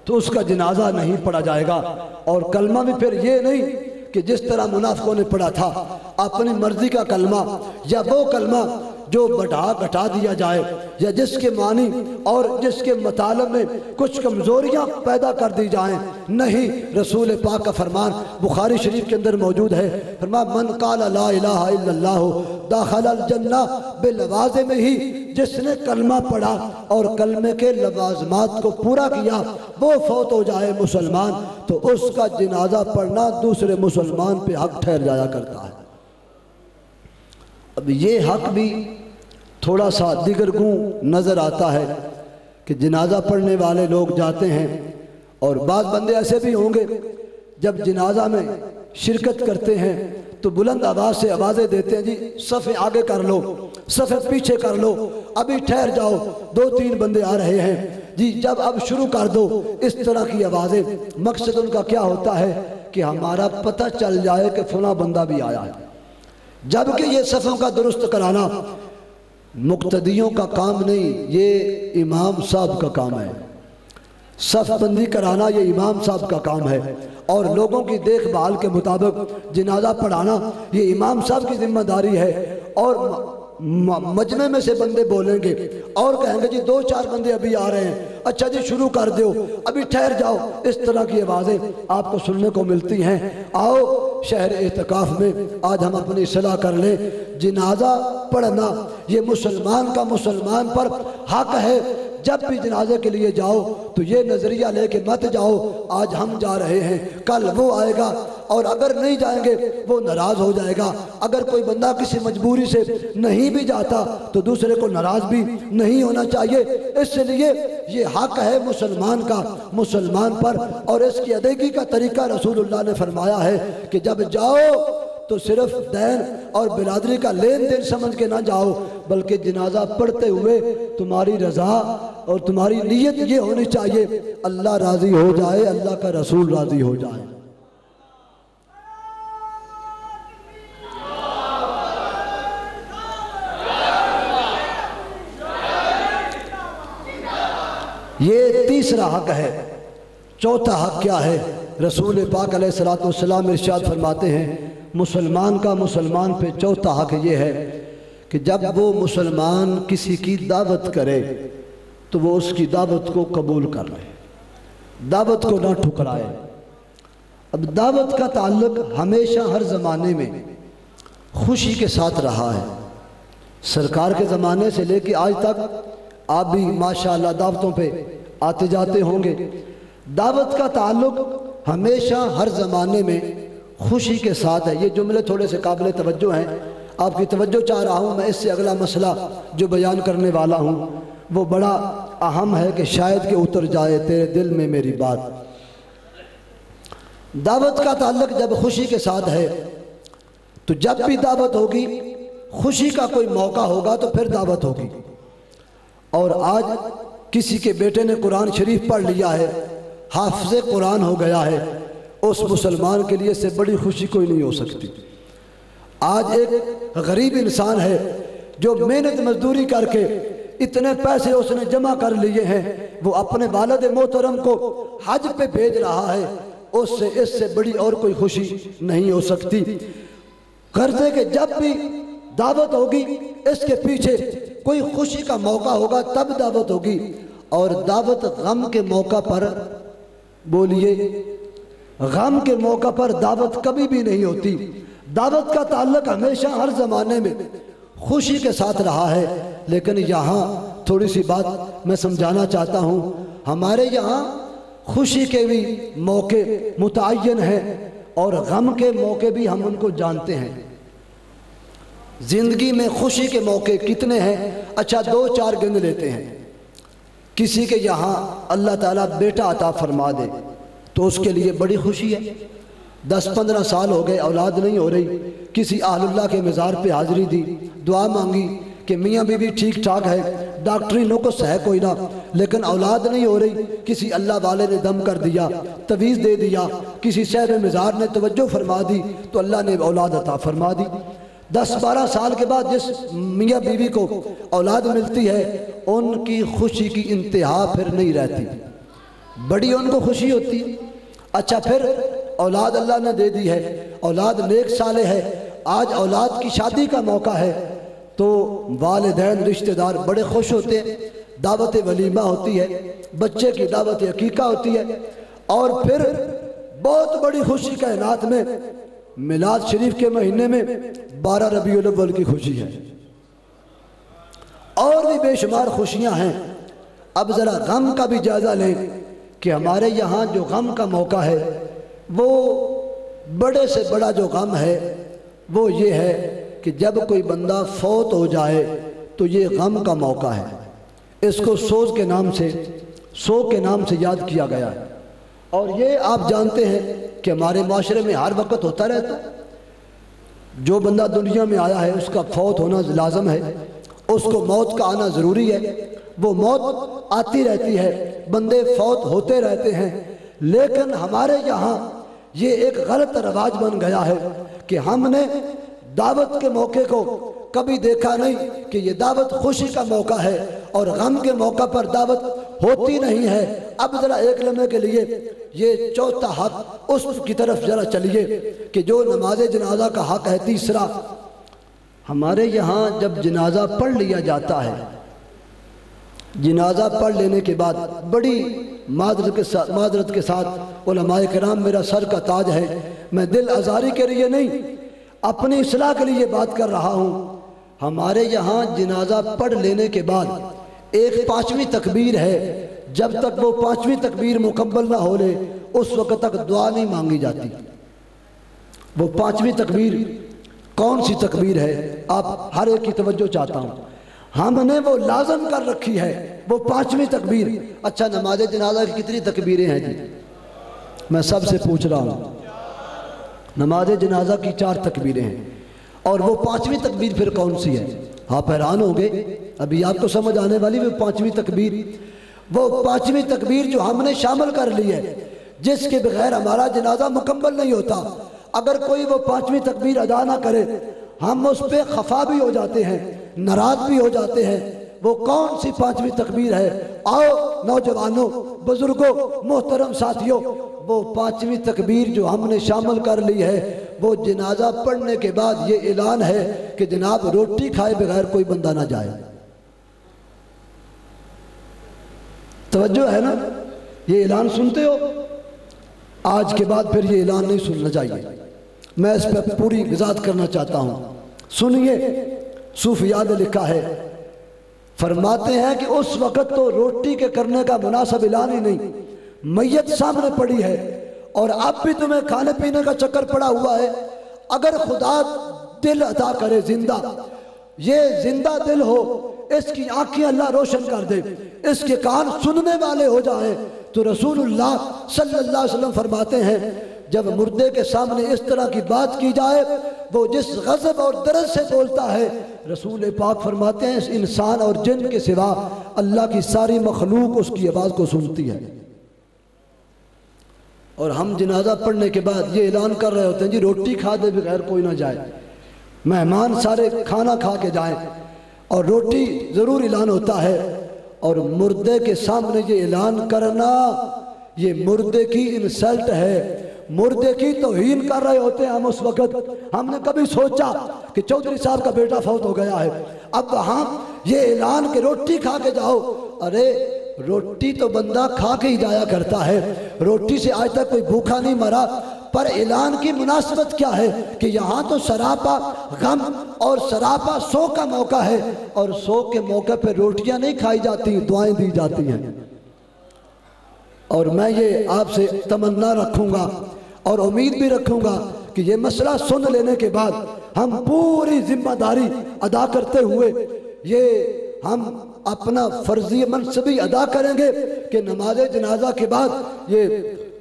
तो उसका जनाजा नहीं पढ़ा जाएगा। और कलमा भी फिर ये नहीं कि जिस तरह मुनाफिकों ने पढ़ा था अपनी मर्जी का कलमा, या वो कलमा जो बढ़ा घटा दिया जाए, या जिसके मानी और जिसके मतलब में कुछ कमज़ोरियाँ पैदा कर दी जाएं। नहीं, रसूल पाक का फरमान बुखारी शरीफ के अंदर मौजूद है, फरमाया मन काला ला इलाहा इल्लल्लाह दाखिलल जन्ना बिलवाज़िम में ही, जिसने कलमा पढ़ा और कलमे के लवाज़मात को पूरा किया वो फौत हो जाए मुसलमान, तो उसका जनाजा पढ़ना दूसरे मुसलमान पे हक ठहर जाया करता है। अब ये हक भी थोड़ा सा दिगरगूं नज़र आता है कि जनाजा पढ़ने वाले लोग जाते हैं और बाज़ बंदे ऐसे भी होंगे जब जनाजा में शिरकत करते हैं तो बुलंद आवाज़ से आवाज़ें देते हैं, जी सफ़े आगे कर लो, सफ़े पीछे कर लो, अभी ठहर जाओ, 2-3 बंदे आ रहे हैं, जी जब अब शुरू कर दो। इस तरह की आवाज़ें, मकसद उनका क्या होता है कि हमारा पता चल जाए कि फला बंदा भी आया है। जबकि ये सफ़ों का दुरुस्त कराना मुक्तदियों का काम नहीं, ये इमाम साहब का काम है। सफ़बंदी कराना ये इमाम साहब का काम है और लोगों की देखभाल के मुताबिक जनाजा पढ़ाना ये इमाम साहब की जिम्मेदारी है। और मजमे में से बंदे बोलेंगे और कहेंगे जी 2-4 बंदे अभी आ रहे हैं, अच्छा जी शुरू कर दो, अभी ठहर जाओ। इस तरह की आवाज़ें आपको सुनने को मिलती हैं। आओ शहर एतकाफ़ में आज हम अपनी सलाह कर लें। जनाजा पढ़ना ये मुसलमान का मुसलमान पर हक है। जब भी जनाजे के लिए जाओ तो ये नज़रिया लेके मत जाओ आज हम जा रहे हैं, कल वो आएगा और अगर नहीं जाएंगे वो नाराज़ हो जाएगा। अगर कोई बंदा किसी मजबूरी से नहीं भी जाता तो दूसरे को नाराज़ भी नहीं होना चाहिए। इसलिए ये हक है मुसलमान का मुसलमान पर, और इसकी अदायगी का तरीका रसूलुल्लाह ने फरमाया है कि जब जाओ तो सिर्फ दैन और बिरादरी का लेन देन समझ के ना जाओ, बल्कि जनाजा पढ़ते हुए तुम्हारी रज़ा और तुम्हारी नीयत ये होनी चाहिए अल्लाह राज़ी हो जाए, अल्लाह का रसूल राज़ी हो जाए। ये तीसरा हक है। चौथा हक क्या है? रसूल पाक अलैहिस्सलातु वस्सलाम इरशाद फरमाते हैं मुसलमान का मुसलमान पे चौथा हक ये है कि जब वो मुसलमान किसी की दावत करे तो वो उसकी दावत को कबूल कर ले, दावत को ना ठुकराए। अब दावत का ताल्लुक हमेशा हर ज़माने में खुशी के साथ रहा है। सरकार के ज़माने से लेकर आज तक आप भी माशाअल्लाह दावतों पे आते जाते होंगे। दावत का ताल्लुक हमेशा हर ज़माने में खुशी के साथ है। ये जुमले थोड़े से काबिल तवज्जो हैं, आपकी तवज्जो चाह रहा हूँ मैं। इससे अगला मसला जो बयान करने वाला हूँ वो बड़ा अहम है कि शायद कि उतर जाए तेरे दिल में मेरी बात। दावत का ताल्लुक जब खुशी के साथ है तो जब भी दावत होगी, खुशी का कोई मौका होगा तो फिर दावत होगी। और आज किसी के बेटे ने कुरान शरीफ पढ़ लिया है, हाफिज़ कुरान हो गया है, उस मुसलमान के लिए से बड़ी खुशी कोई नहीं हो सकती। आज एक गरीब इंसान है जो मेहनत मजदूरी करके इतने पैसे उसने जमा कर लिए हैं, वो अपने वालिद मोहतरम को हज पे भेज रहा है, उससे इससे बड़ी और कोई खुशी नहीं हो सकती। कर्जे के जब भी दावत होगी इसके पीछे कोई खुशी का मौका होगा तब दावत होगी। और दावत गम के मौका पर, बोलिए, गम के मौका पर दावत कभी भी नहीं होती। दावत का ताल्लुक हमेशा हर ज़माने में खुशी के साथ रहा है। लेकिन यहाँ थोड़ी सी बात मैं समझाना चाहता हूँ। हमारे यहाँ खुशी के भी मौके मुतअय्यन हैं और गम के मौके भी हम उनको जानते हैं। ज़िंदगी में खुशी के मौके कितने हैं? अच्छा 2-4 गिन लेते हैं। किसी के यहाँ अल्लाह ताला बेटा अता फरमा दे तो उसके लिए बड़ी खुशी है। 10-15 साल हो गए, औलाद नहीं हो रही, किसी अहलुल्लाह के मज़ार पे हाज़िरी दी, दुआ मांगी कि मियाँ बीवी ठीक ठाक है, डॉक्टरी नुक्स है कोई ना, लेकिन औलाद नहीं हो रही। किसी अल्लाह वाले ने दम कर दिया, तवीज़ दे दिया, किसी साहिब मज़ार ने तवज्जो फरमा दी तो अल्लाह ने औलाद अता फरमा दी। 10-12 साल के बाद जिस मियाँ बीवी को औलाद मिलती है, उनकी खुशी की इंतहा फिर नहीं रहती, बड़ी उनको खुशी होती है। अच्छा, फिर औलाद अल्लाह ने दे दी है, औलाद नेक साले है, आज औलाद की शादी का मौका है तो वालिदैन रिश्तेदार बड़े खुश होते हैं, दावत वलीमा होती है, बच्चे की दावत हकीका होती है, और फिर बहुत बड़ी खुशी कायनात में मिलाद शरीफ के महीने में 12 रबीउल अव्वल की खुशी है, और भी बेशुमार खुशियां हैं। अब ज़रा गम का भी जायज़ा लें कि हमारे यहाँ जो गम का मौका है, वो बड़े से बड़ा जो गम है वो ये है कि जब कोई बंदा फौत हो जाए तो ये गम का मौका है। इसको सोज के नाम से, सो के नाम से याद किया गया है। और ये आप जानते हैं कि हमारे माशरे में हर वक्त होता रहता है, जो बंदा दुनिया में आया है उसका फौत होना लाजम है, उसको मौत का आना ज़रूरी है। वो मौत आती रहती है, बंदे फौत होते रहते हैं, लेकिन हमारे यहाँ ये एक गलत रवाज बन गया है कि हमने दावत के मौके को कभी देखा नहीं कि ये दावत खुशी का मौका है और गम के मौका पर दावत होती नहीं है। अब ज़रा एक लम्हे के लिए ये चौथा हक उसकी तरफ ज़रा चलिए कि जो नमाज जनाजा का हक है। तीसरा, हमारे यहाँ जब जनाजा पढ़ लिया जाता है, जनाजा पढ़ लेने के बाद बड़ी माजरत के साथ उलमाए किराम, मेरा सर का ताज है, मैं दिल आज़ारी के लिए नहीं अपनी इस्लाह के लिए बात कर रहा हूँ। हमारे यहाँ जनाजा पढ़ लेने के बाद एक 5वीं तकबीर है, जब तक वो 5वीं तकबीर मुकम्मल ना हो ले उस वक्त तक दुआ नहीं मांगी जाती। वो 5वीं तकबीर कौन सी तकबीर है, आप हर एक की तवज्जो चाहता हूँ। हमने वो लाजम कर रखी है, वो 5वीं तकबीर। अच्छा, नमाज जनाजा की कितनी तकबीरें हैं जी? मैं सबसे पूछ रहा हूँ। नमाज जनाजा की 4 तकबीरें हैं, और वो 5वीं तकबीर फिर कौन सी है? आप हैरान हो गए, अभी आपको समझ आने वाली वो 5वीं तकबीर। वो 5वीं तकबीर जो हमने शामिल कर ली है, जिसके बगैर हमारा जनाजा मुकम्मल नहीं होता। अगर कोई वो 5वीं तकबीर अदा ना करे, हम उस पर खफा भी हो जाते हैं, नाराज भी हो जाते हैं। वो कौन सी 5वीं तकबीर है? आओ नौजवानों, बुजुर्गों, मोहतरम साथियों, वो 5वीं तकबीर जो हमने शामिल कर ली है, वो जनाजा पढ़ने के बाद ये ऐलान है कि जनाब रोटी खाए बगैर कोई बंदा ना जाए। तवज्जो है ना? ये ऐलान सुनते हो? आज के बाद फिर ये ऐलान नहीं सुनना चाहिए। मैं इस पर पूरी वजाहत करना चाहता हूँ। सुनिए, सूफिया ने लिखा है, फरमाते हैं कि उस वक़्त तो रोटी के करने का मुनासिब ऐलान ही नहीं, मैयत सामने पड़ी है और अब भी तुम्हें खाने पीने का चक्कर पड़ा हुआ है। अगर खुदा दिल अता करे जिंदा, ये जिंदा दिल हो, इसकी आंखें अल्लाह रोशन कर दे, इसके कान सुनने वाले हो जाए, तो रसूलुल्लाह सल्लल्लाहु अलैहि वसल्लम फरमाते हैं जब मुर्दे के सामने इस तरह की बात की जाए, वो जिस गज़ब और दर्द से बोलता है, रसूल पाक फरमाते हैं इस इंसान और जिन के सिवा अल्लाह की सारी मखलूक उसकी आवाज़ को सुनती है। और हम जनाजा पढ़ने के बाद ये ऐलान कर रहे होते हैं जी रोटी खा दे बगैर कोई ना जाए, मेहमान सारे खाना खा के जाएं, और रोटी ज़रूर ऐलान होता है। और मुर्दे के सामने ये ऐलान करना, ये मुर्दे की इंसल्ट है, मुर्दे की तौहीन कर रहे होते हैं हम उस वक्त। हमने कभी सोचा कि चौधरी साहब का बेटा फौत हो गया है, अब वहाँ ये ऐलान कि रोटी खा के जाओ। अरे रोटी तो बंदा खा के ही जाया करता है, रोटी से आज तक कोई भूखा नहीं मरा। पर ऐलान की मुनासिबत क्या है कि यहाँ तो सरापा गम और सरापा सो का मौका है, और सो के मौके पर रोटियाँ नहीं खाई जाती, दुआएं दी जाती हैं। और मैं ये आपसे तमन्ना रखूँगा और उम्मीद भी रखूँगा कि ये मसला सुन लेने के बाद हम पूरी जिम्मेदारी अदा करते हुए ये हम अपना फर्जी मनसबी अदा करेंगे कि नमाज जनाजा के बाद ये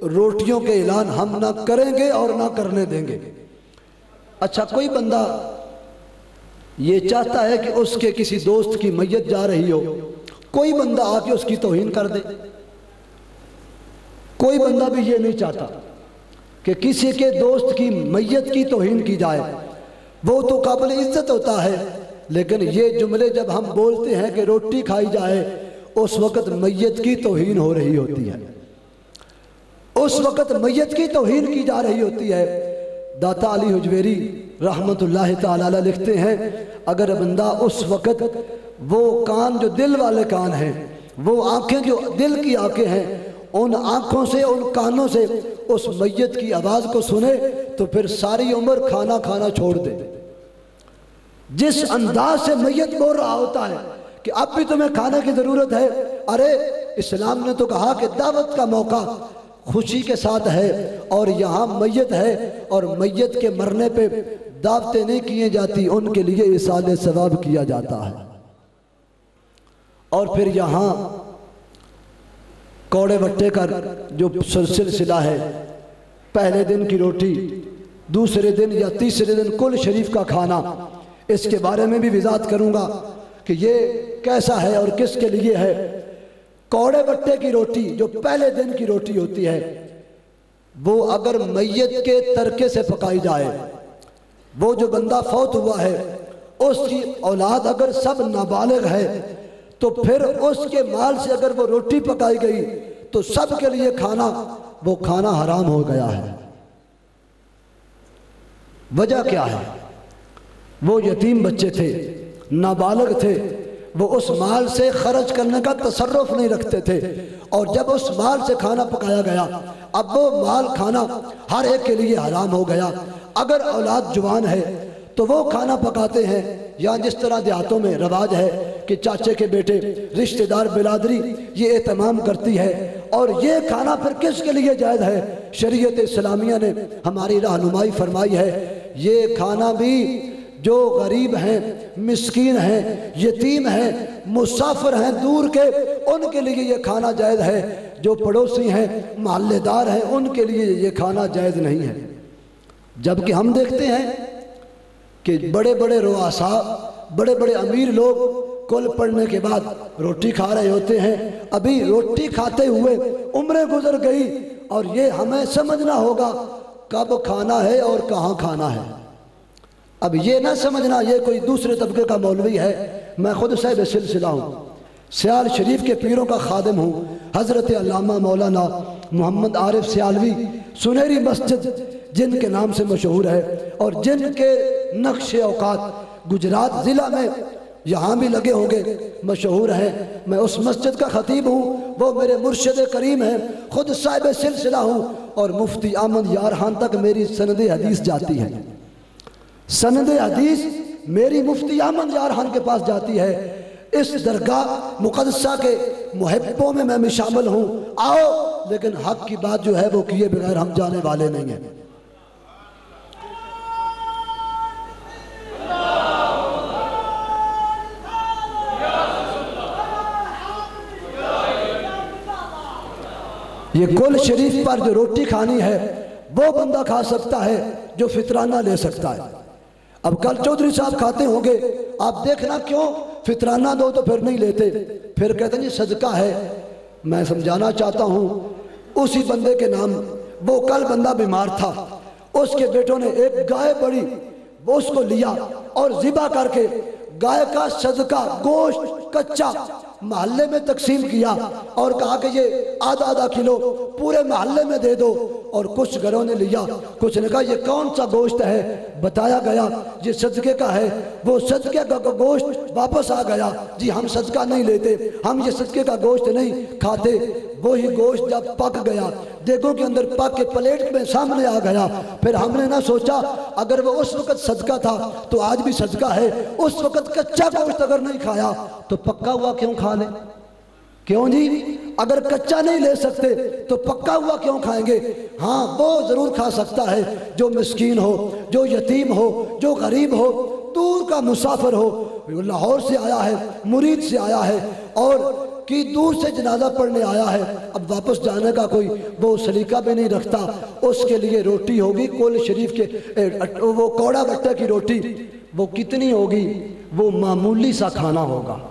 रोटियों के ऐलान हम ना करेंगे और ना करने देंगे। अच्छा, कोई बंदा ये चाहता है कि उसके किसी दोस्त की मैयत जा रही हो, कोई बंदा आके उसकी तौहीन कर दे? कोई बंदा भी ये नहीं चाहता कि किसी के दोस्त की मैयत की तौहीन की जाए, वो तो काबिल इज्जत होता है। लेकिन ये जुमले जब हम बोलते हैं कि रोटी खाई जाए, उस वक़्त मैयत की तौहीन हो रही होती है, उस वक़्त मैयत की तौहीन की जा रही होती है। दाता अली हुजवेरी रहमतुल्लाह ताला अलैह लिखते हैं, अगर बंदा उस वक़्त वो कान जो दिल वाले कान हैं, वो आँखें जो दिल की आँखें हैं, उन आँखों से उन कानों से उस मैयत की आवाज़ को सुने तो फिर सारी उम्र खाना खाना छोड़ दे। जिस अंदाज से मैयत बोल रहा होता है कि अब भी तुम्हें खाने की ज़रूरत है, अरे इस्लाम ने तो कहा कि दावत का मौका खुशी के साथ है और यहाँ मैयत है और मैयत के मरने पे दावतें नहीं किए जाती, उनके लिए इसाले सवाब किया जाता है। और फिर यहाँ कौड़े बट्टे का जो सिलसिला है, पहले दिन की रोटी, दूसरे दिन या तीसरे दिन कुल शरीफ का खाना, इसके बारे में भी वजाहत करूँगा कि ये कैसा है और किसके लिए है। कौड़े बट्टे की रोटी जो पहले दिन की रोटी होती है, वो अगर मैयत के तरके से पकाई जाए, वो जो बंदा फौत हुआ है उसकी औलाद अगर सब नाबालिग है, तो फिर उसके माल से अगर वो रोटी पकाई गई तो सब के लिए खाना, वो खाना हराम हो गया है। वजह क्या है? वो यतीम बच्चे थे, नाबालिग थे, वो उस माल से खर्च करने का तसर्रुफ नहीं रखते थे, और जब उस माल से खाना पकाया गया, अब वो माल खाना हर एक के लिए हराम हो गया। अगर औलाद जुवान है तो वो खाना पकाते हैं, या जिस तरह देहातों में रवाज है कि चाचे के बेटे, रिश्तेदार, बिरादरी ये एहतमाम करती है, और ये खाना फिर किसके लिए जायज़ है? शरीयत इस्लामिया ने हमारी रहनुमाई फरमाई है, ये खाना भी जो गरीब हैं, मिस्कीन हैं, यतीम हैं, मुसाफिर हैं दूर के, उनके लिए ये खाना जायज़ है। जो पड़ोसी हैं, मोहल्लेदार हैं, उनके लिए ये खाना जायज़ नहीं है। जबकि हम देखते हैं कि बड़े बड़े रुआसा, बड़े बड़े अमीर लोग कुल पढ़ने के बाद रोटी खा रहे होते हैं। अभी रोटी खाते हुए उम्रें गुजर गई, और ये हमें समझना होगा कब खाना है और कहाँ खाना है। अब ये ना समझना ये कोई दूसरे तबके का मौलवी है। मैं खुद साहिब सिलसिला हूँ, सियाल शरीफ के पीरों का खादिम हूँ। हज़रत अल्लामा मौलाना मोहम्मद आरिफ सियालवी सुनहरी मस्जिद जिनके नाम से मशहूर है, और जिनके नक्शे औकात गुजरात ज़िला में यहाँ भी लगे होंगे, मशहूर हैं। मैं उस मस्जिद का खतीब हूँ, वो मेरे मुर्शिद करीम हैं, खुद साहिब सिलसिला हूँ, और मुफ्ती अहमद यार खान तक मेरी सनद हदीस जाती है। सनद हदीस मेरी मुफ्ती अहमद यार खान के पास जाती है। इस दरगाह मुक़द्दसा के मुहिब्बों में मैं भी शामिल हूँ। आओ, लेकिन हक की बात जो है वो किए बगैर हम जाने वाले नहीं हैं। ये कुल शरीफ पर जो रोटी खानी है वो बंदा खा सकता है जो फितराना ले सकता है। अब कल चौधरी साहब खाते होंगे, आप देखना क्यों फितराना दो तो फिर नहीं लेते, फिर कहते हैं जी सदका है। मैं समझाना चाहता हूँ उसी बंदे के नाम। वो कल बंदा बीमार था, उसके बेटों ने एक गाय बड़ी, वो उसको लिया और ज़िबा करके गाय का सदका गोश्त कच्चा मोहल्ले में तकसीम किया, और कहा कि ये आधा आधा किलो पूरे मोहल्ले में दे दो। और कुछ घरों ने लिया, कुछ ने कहा ये कौन सा गोश्त है? बताया गया ये सदके का है। वो सदके का गोश्त वापस आ गया, जी हम सदका नहीं लेते, हम ये सदके का गोश्त नहीं खाते। वही गोश्त जब पक गया, देखो के अंदर पक के प्लेट में सामने आ गया, फिर हमने ना सोचा अगर वो उस वक्त सदका था तो आज भी सदका है। उस वक्त कच्चा गोश्त अगर नहीं खाया तो पक्का हुआ क्यों खा ले? क्यों जी? अगर कच्चा नहीं ले सकते तो पक्का हुआ क्यों खाएंगे? हाँ, वो जरूर खा सकता है जो मिस्कीन हो, जो यतीम हो, जो गरीब हो, दूर का मुसाफिर हो, लाहौर से आया है, मुरीद से आया है, और कि दूर से जनाजा पढ़ने आया है, अब वापस जाने का कोई वो सलीका भी नहीं रखता, उसके लिए रोटी होगी कुल शरीफ के वो कौड़ा बट्टे की रोटी, वो कितनी होगी? वो मामूली सा खाना होगा,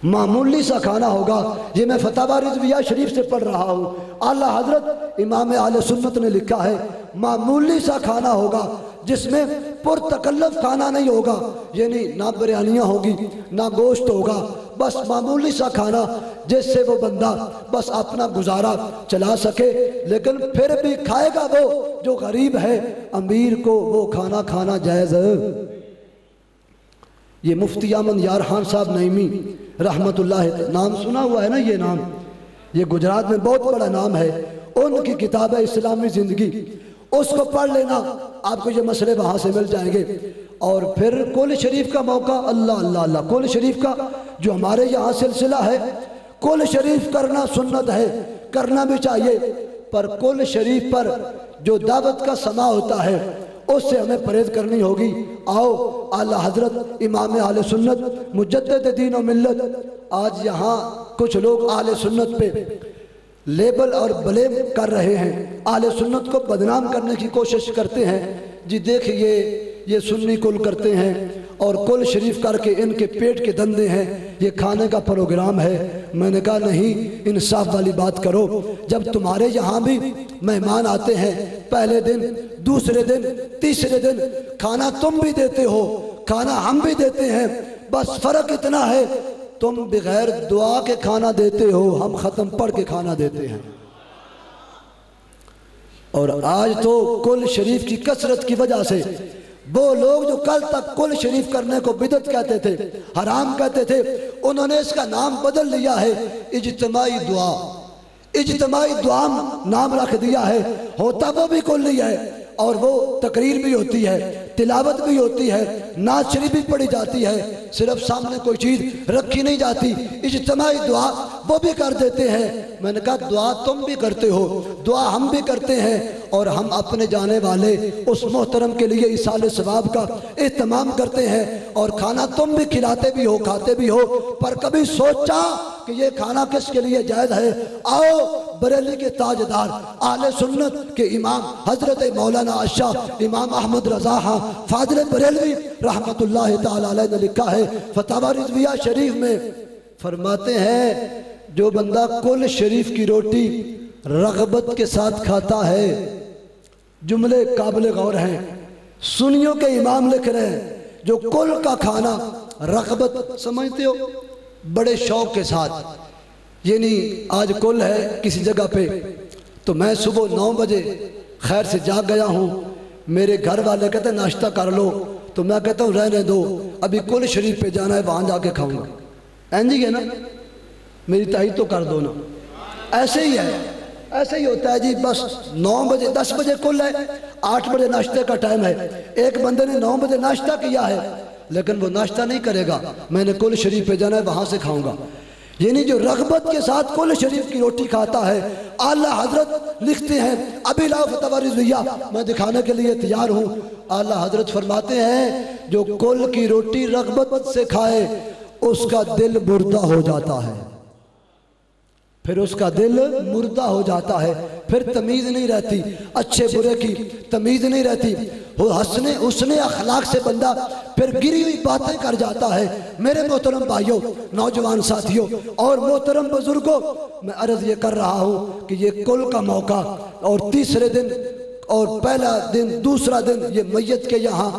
मामूली सा खाना होगा। ये मैं फतवा रिज़विया शरीफ से पढ़ रहा हूँ। आला हजरत इमाम आले सुन्नत ने लिखा है मामूली सा खाना होगा जिसमें पुरतकल्लफ खाना नहीं होगा, यानी ना बिरयानियाँ होगी ना गोश्त होगा, बस मामूली सा खाना जिससे वो बंदा बस अपना गुजारा चला सके, लेकिन फिर भी खाएगा वो जो गरीब है, अमीर को वो खाना खाना जायज़ है। ये मुफ्ती अमन यार खान साहब नईमी रहमतुल्लाह, नाम सुना हुआ है ना, ये नाम, ये गुजरात में बहुत बड़ा नाम है। उनकी किताब है इस्लामी ज़िंदगी, उसको पढ़ लेना, आपको ये मसले वहाँ से मिल जाएंगे। और फिर कुल शरीफ का मौका, अल्लाह अल्लाह अल्लाह, कुल शरीफ का जो हमारे यहाँ सिलसिला है, कुल शरीफ करना सुन्नत है, करना भी चाहिए, पर कुल शरीफ पर जो दावत का समा होता है उससे हमें परहेज करनी होगी। आओ आला हजरत इमाम आले सुन्नत मुजद्दिद दीन और मिल्लत, आज यहाँ कुछ लोग आले सुन्नत पे लेबल और ब्लेम कर रहे हैं, आले सुन्नत को बदनाम करने की कोशिश करते हैं। जी देखिए ये सुन्नी कुल करते हैं और कुल शरीफ करके इनके पेट के धंधे हैं, ये खाने का प्रोग्राम है। मैंने कहा नहीं, इंसाफ वाली बात करो। जब तुम्हारे यहाँ भी मेहमान आते हैं, पहले दिन, दूसरे दिन, तीसरे दिन खाना तुम भी देते हो, खाना हम भी देते हैं, बस फर्क इतना है तुम बगैर दुआ के खाना देते हो, हम ख़त्म पढ़ के खाना देते हैं। और आज तो कुल शरीफ की कसरत की वजह से वो लोग जो कल तक कुल शरीफ करने को बिदअत कहते थे, हराम कहते थे, उन्होंने इसका नाम बदल लिया है, इज्तिमाई दुआ, इज्तिमाई दुआ नाम रख दिया है। होता वो भी कुल नहीं है, और वो तकरीर भी होती है, तिलावत भी होती है, नात शरीफ भी पढ़ी जाती है, सिर्फ सामने कोई चीज़ रखी नहीं जाती। इज्तिमाई दुआ वो भी कर देते हैं। मैंने कहा दुआ तुम भी करते हो, दुआ हम भी करते हैं, और हम अपने जाने वाले उस मोहतरम के लिए इसाले सवाब का एहतमाम करते हैं, और खाना तुम भी खिलाते भी हो, खाते भी हो, पर कभी सोचा कि ये खाना किसके लिए जायज़ है? आओ बरेली के ताजदार आले सुन्नत के इमाम हजरत मौलाना अशाह इमाम अहमद रजा खां फाजिल बरेलवी रहमतुल्लाह ताला अलैह ने लिखा है फतवा रिज़विया शरीफ में, फरमाते हैं जो बंदा कुल शरीफ की रोटी रग़बत के साथ खाता है, जुमले काबिल गौर हैं, सुन्नियों के इमाम लिख रहे हैं, जो कुल का खाना रग़बत समझते हो, बड़े शौक के साथ, यानी आज कुल है किसी जगह पे, तो मैं सुबह 9 बजे खैर से जाग गया हूँ, मेरे घर वाले कहते हैं नाश्ता कर लो, तो मैं कहता हूँ रहने दो, अभी कुल शरीफ पे जाना है, वहाँ जाके खाऊंगा। एंजी है ना, मेरी तारीफ तो कर दो ना। ऐसे ही है, ऐसे ही होता है जी। बस 9 बजे 10 बजे कुल है, 8 बजे नाश्ते का टाइम है। एक बंदे ने 9 बजे नाश्ता किया है, लेकिन वो नाश्ता नहीं करेगा, मैंने कुल शरीफ पे जाना है, वहाँ से खाऊंगा। यानी जो रग़बत के साथ कुल शरीफ की रोटी खाता है, आला हजरत लिखते हैं, अभी लाओ फतवा रिज़विया, मैं दिखाने के लिए तैयार हूँ। आला हजरत फरमाते हैं जो कुल की रोटी रग़बत से खाए उसका दिल मुर्दा हो जाता है, फिर उसका दिल मुर्दा हो जाता है, फिर तमीज़ नहीं रहती, अच्छे बुरे की तमीज़ नहीं रहती, वो हंसने उसने अखलाक से बंदा फिर गिरी हुई बातें कर जाता है। मेरे मोहतरम भाइयों, नौजवान साथियों और मोहतरम बुजुर्गों, मैं अर्ज़ ये कर रहा हूँ कि ये कुल का मौका, और तीसरे दिन और पहला दिन, दूसरा दिन ये मैयत के यहाँ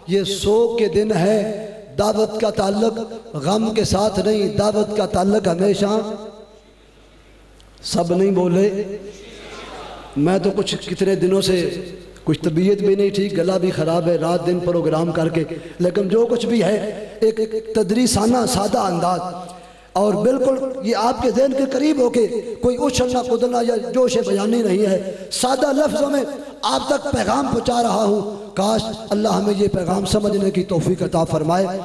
ये 100 के दिन है। दावत का ताल्लुक गम के साथ नहीं, दावत का ताल्लुक हमेशा, सब नहीं बोले, मैं तो कुछ कितने दिनों से कुछ तबीयत भी नहीं ठीक, गला भी ख़राब है, रात दिन प्रोग्राम करके, लेकिन जो कुछ भी है एक तदरीसाना सादा अंदाज, और बिल्कुल ये आपके ज़हन के करीब होके, कोई उछलना कूदना या जोश बयानी नहीं है, सादा लफ्ज़ों में आप तक पैगाम पहुँचा रहा हूँ। काश अल्लाह हमें ये पैगाम समझने की तौफीक अता फरमाए।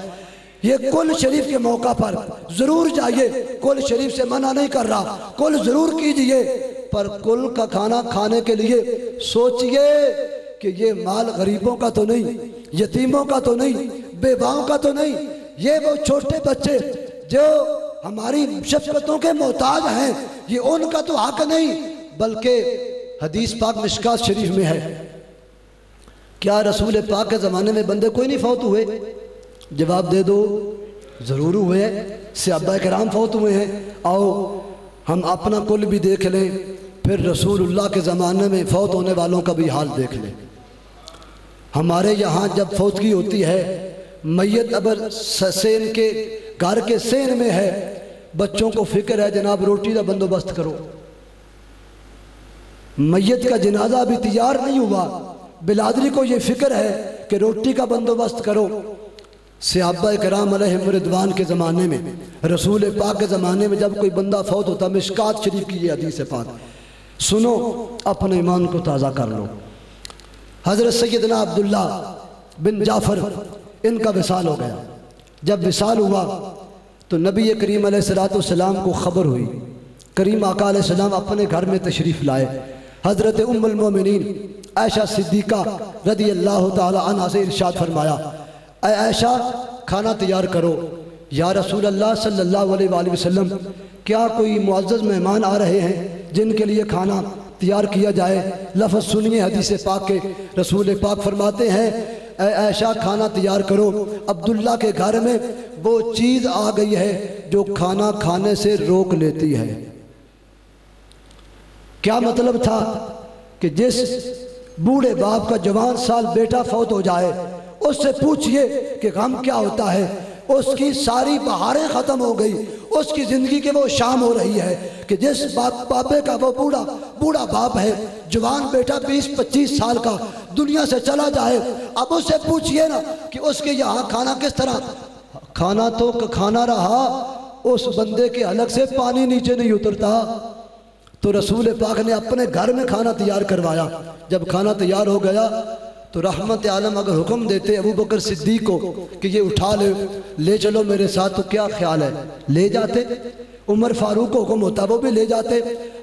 ये कुल शरीफ के मौका पर ज़रूर जाइए, कुल शरीफ से मना नहीं कर रहा, कुल ज़रूर कीजिए, पर कुल का खाना खाने के लिए सोचिए कि ये माल गरीबों का तो नहीं, यतीमों का तो नहीं, बेवाओं का तो नहीं, ये वो छोटे बच्चे जो हमारी शफ़क़तों के मोहताज हैं, ये उनका तो हक नहीं। बल्कि हदीस पाक मिशकात शरीफ में है, क्या रसूल पाक के ज़माने में बंदे कोई नहीं फौत हुए? जवाब दे दो, ज़रूर हुए हैं। सहाबा किराम फौत हुए हैं। आओ हम अपना कुल भी देख लें, फिर रसूलुल्लाह के ज़माने में फ़ौत होने वालों का भी हाल देख लें। हमारे यहाँ जब फौतगी होती है, मैयत अगर सेन के घर के सेन में है, बच्चों को फिक्र है जनाब रोटी का बंदोबस्त करो। मैयत का जनाजा अभी तैयार नहीं हुआ, बिलादरी को ये फिक्र है कि रोटी का बंदोबस्त करो। सहाबा किराम अलैहिम रिदवान के ज़माने में, रसूल पाक के ज़माने में जब कोई बंदा फौत होता, मिशकात शरीफ की ये हदीस है पाक, सुनो अपने ईमान को ताज़ा कर लो। हज़रत सैयदना अब्दुल्ला बिन जाफ़र इनका विसाल हो गया। जब विसाल हुआ तो नबी करीम अलैहिस्सलाम को ख़बर हुई। करीम आका अलैहिस्सलाम अपने घर में तशरीफ़ लाए। हज़रत उम्मुल मोमिनीन आयशा सिद्दीक़ा रज़ी अल्लाह ताला अन्हा से इरशाद फरमाया, ऐ आयशा खाना तैयार करो। या रसूल अल्लाह सल्लल्लाहु अलैहि वसल्लम, क्या कोई मुअज़्ज़ज़ मेहमान आ रहे हैं जिनके लिए खाना तैयार किया जाए? लफ्ज़ सुनिए हदीस पाक के। रसूल पाक फरमाते हैं, ऐ आयशा खाना तैयार करो, अब्दुल्ला के घर में वो चीज़ आ गई है जो खाना खाने से रोक लेती है। क्या मतलब था कि जिस बूढ़े बाप का जवान साल बेटा फौत हो जाए, उससे पूछिए कि गम क्या होता है। उसकी सारी बहारें ख़त्म हो गई, उसकी ज़िंदगी के वो शाम हो रही है कि जिस बापे का वो बूढ़ा बाप है, जवान बेटा 20-25 साल का दुनिया से चला जाए। अब उससे पूछिए ना कि उसके यहाँ खाना किस तरह, खाना तो खाना रहा, उस बंदे के हलक से पानी नीचे नहीं उतरता। तो रसूल पाक ने अपने घर में खाना तैयार करवाया। जब खाना तैयार हो गया तो रहमत आलम अगर हुक्म देते अबू बकर सिद्दीक को कि ये उठा ले चलो मेरे साथ, तो क्या ख्याल है, ले जाते? उमर फारूक को हुक्म होता, वो भी ले जाते।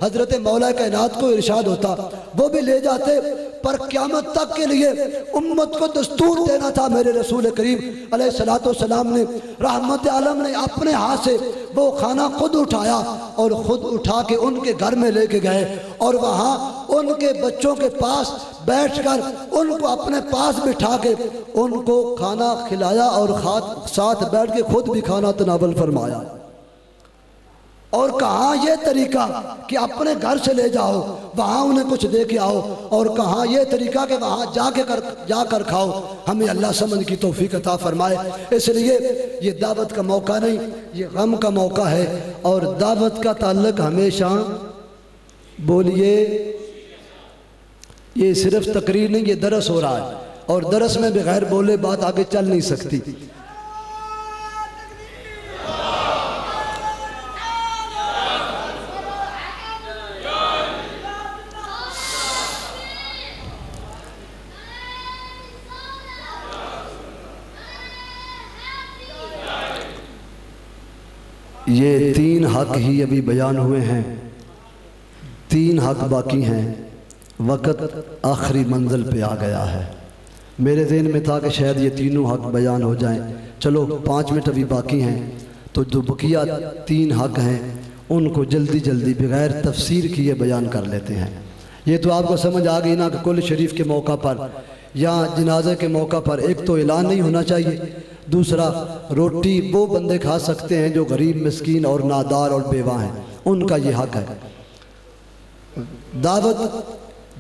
हज़रत मौला कायनात को इरशाद होता, वो भी ले जाते। पर क़यामत तक के लिए उम्मत को दस्तूर देना था। मेरे रसूल करीम अलैहिस्सलाम ने, रहमत आलम ने अपने हाथ से वो खाना खुद उठाया और ख़ुद उठा के उनके घर में लेके गए और वहाँ उनके बच्चों के पास बैठकर उनको अपने पास बिठा के उनको खाना खिलाया और साथ बैठ के खुद भी खाना तनावल फरमाया। और कहाँ ये तरीका कि अपने घर से ले जाओ, वहाँ उन्हें कुछ दे के आओ, और कहाँ ये तरीका कि वहाँ जाकर खाओ। हमें अल्लाह समझ की तौफीक अता फरमाए। इसलिए ये दावत का मौका नहीं, ये गम का मौका है। और दावत का ताल्लुक हमेशा, बोलिए, ये सिर्फ तकरीर नहीं, ये दरस हो रहा है, और दरस में बगैर बोले बात आगे चल नहीं सकती। ये 3 हक ही अभी बयान हुए हैं, 3 हक बाकी हैं। वक़्त आखिरी मंजिल पे आ गया है। मेरे ज़हन में था कि शायद ये तीनों हक बयान हो जाएं। चलो 5 मिनट अभी बाकी हैं, तो जो बकिया 3 हक हैं उनको जल्दी जल्दी बग़ैर तफसीर किए बयान कर लेते हैं। ये तो आपको समझ आ गई ना कि कुल शरीफ के मौका पर या जनाजे के मौका पर एक तो ऐलान नहीं होना चाहिए, दूसरा रोटी वो बंदे खा सकते हैं जो गरीब, मिस्कीन और नादार और बेवा हैं, उनका ये हक है।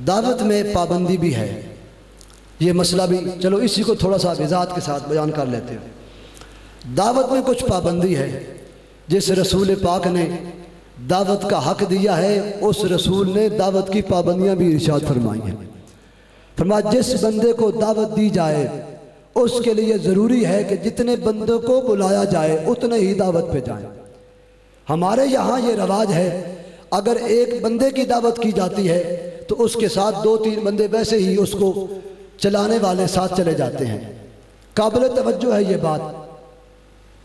दावत में पाबंदी भी है, ये मसला भी, चलो इसी को थोड़ा सा वज़ाहत के साथ बयान कर लेते हैं। दावत में कुछ पाबंदी है। जिस रसूल पाक ने दावत का हक दिया है, उस रसूल ने दावत की पाबंदियाँ भी इरशाद फरमाई हैं। फरमाया जिस बंदे को दावत दी जाए उसके लिए ज़रूरी है कि जितने बंदों को बुलाया जाए उतने ही दावत पे जाएं। हमारे यहाँ ये रवाज है, अगर एक बंदे की दावत की जाती है तो उसके साथ 2-3 बंदे वैसे ही उसको चलाने वाले साथ चले जाते हैं। काबिल तवज्जो है ये बात।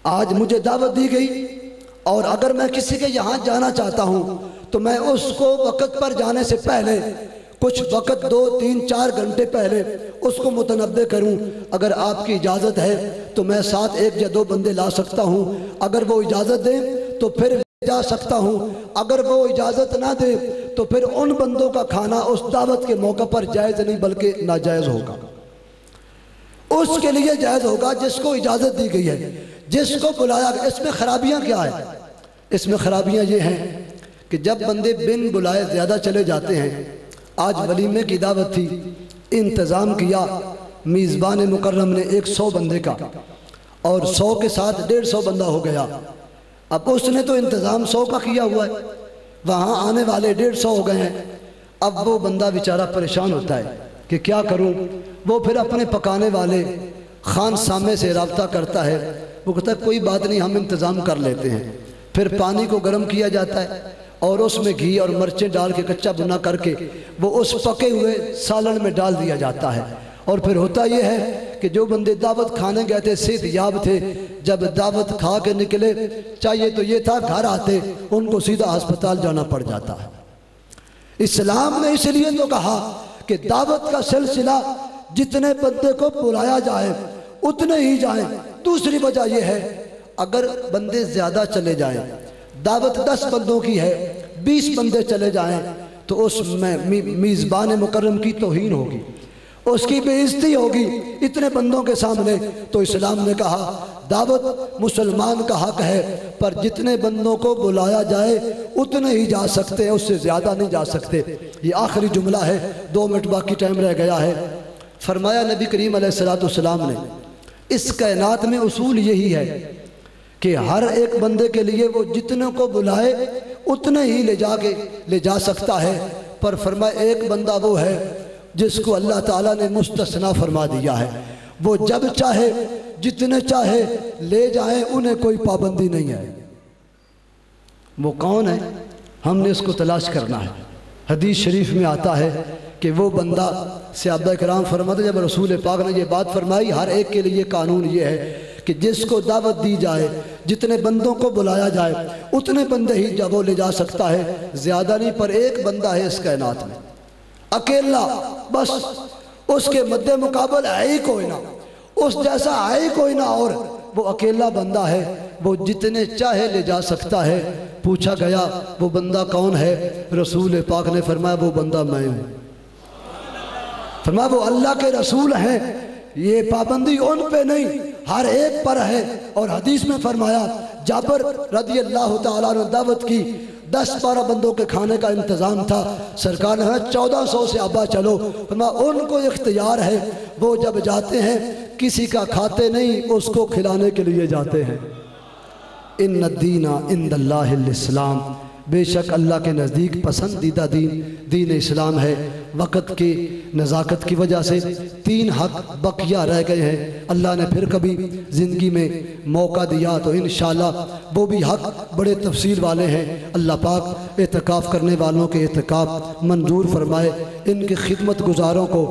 आज मुझे दावत दी गई और अगर मैं किसी के यहाँ जाना चाहता हूँ तो मैं उसको वक़्त पर जाने से पहले कुछ वक़्त 2-3-4 घंटे पहले उसको मुतनब्बे करूं। अगर आपकी इजाज़त है तो मैं साथ 1 या 2 बंदे ला सकता हूं। अगर वो इजाज़त दें तो फिर जा सकता हूँ, अगर वो इजाज़त ना दे तो फिर उन बंदों का खाना उस दावत के मौके पर जायज़ नहीं बल्कि नाजायज़ होगा। उसके लिए जायज़ होगा जिसको इजाज़त दी गई है, जिसको बुलाया गया। इसमें खराबियाँ क्या है? इसमें खराबियाँ ये हैं कि जब बंदे बिन बुलाए ज़्यादा चले जाते हैं। आज वलीमे की दावत थी, इंतज़ाम किया मीज़बान मुकर्रम ने 100 बंदे का, और 100 के साथ 150 बंदा हो गया। अब उसने तो इंतज़ाम 100 का किया हुआ है, वहाँ आने वाले 150 हो गए हैं। अब वो बंदा बेचारा परेशान होता है कि क्या करूँ। वो फिर अपने पकाने वाले खान सामे से रब्ता करता है। वो कहता है कोई बात नहीं, हम इंतज़ाम कर लेते हैं। फिर पानी को गर्म किया जाता है और उसमें घी और मिर्चें डाल के कच्चा भुना करके वो उस पके हुए सालन में डाल दिया जाता है। और फिर होता ये है कि जो बंदे दावत खाने गए थे, सेहतयाब थे, जब दावत खा के निकले, चाहिए तो ये था घर आते उनको सीधा अस्पताल जाना पड़ जाता है। इस्लाम ने इसलिए तो कहा कि दावत का सिलसिला जितने बंदे को बुलाया जाए उतने ही जाएं। दूसरी वजह यह है अगर बंदे ज़्यादा चले जाएं, दावत 10 बंदों की है, 20 बंदे चले जाएं तो उसमें मीज़बान मुकर्रम की तौहीन होगी, उसकी बेइज्जती होगी इतने बंदों के सामने। तो इस्लाम ने कहा दावत मुसलमान का हक है, पर जितने बंदों को बुलाया जाए उतने ही जा सकते हैं, उससे ज़्यादा नहीं जा सकते। ये आखिरी जुमला है, 2 मिनट बाकी टाइम रह गया है। फरमाया नबी करीम अलैहिस्सलाम ने, इस कायनात में उसूल यही है कि हर एक बंदे के लिए वो जितने को बुलाए उतने ही ले जा सकता है। पर फरमाया एक बंदा वो है जिसको अल्लाह ताला ने मुस्तस्ना फरमा दिया है, वो जब चाहे जितने चाहे ले जाए, उन्हें कोई पाबंदी नहीं है। वो कौन है? हमने इसको तलाश करना है। हदीस शरीफ में आता है कि वो बंदा, सहाबा कराम फरमाते जब रसूल पाक ने ये बात फरमाई, हर एक के लिए कानून ये है कि जिसको दावत दी जाए, जितने बंदों को बुलाया जाए उतने बंदे ही जब वो ले जा सकता है, ज़्यादा नहीं। पर एक बंदा है इस कायनात में अकेला, बस उसके मद्दे मुकाबल है ही कोई ना, उस जैसा है ही कोई ना, और वो अकेला बंदा है, वो जितने चाहे ले जा सकता है। पूछा गया वो बंदा कौन है? रसूल पाक ने फरमाया वो बंदा मैं हूँ। फरमाया वो अल्लाह के रसूल हैं, ये पाबंदी उन पे नहीं हर एक पर है। और हदीस में फरमाया जाबर रज़ी अल्लाह तआला ने दावत की, 10-12 बंदों के खाने का इंतज़ाम था। सरकार ने 1400 से अब्बा चलो, उनको इख्तियार है, वो जब जाते हैं किसी का खाते नहीं, उसको खिलाने के लिए जाते हैं। इन्ना दीना इंदल्लाहिल इस्लाम, बेशक अल्लाह के नज़दीक पसंदीदा दीन इस्लाम है। वक़्त की नज़ाकत की वजह से 3 हक़ बकिया रह गए हैं। अल्लाह ने फिर कभी ज़िंदगी में मौका दिया तो इंशाअल्लाह वो भी हक़ बड़े तफसील वाले हैं। अल्लाह पाक एतकाफ़ करने वालों के एतकाफ़ मंजूर फरमाए, इनकी खिदमत गुजारों को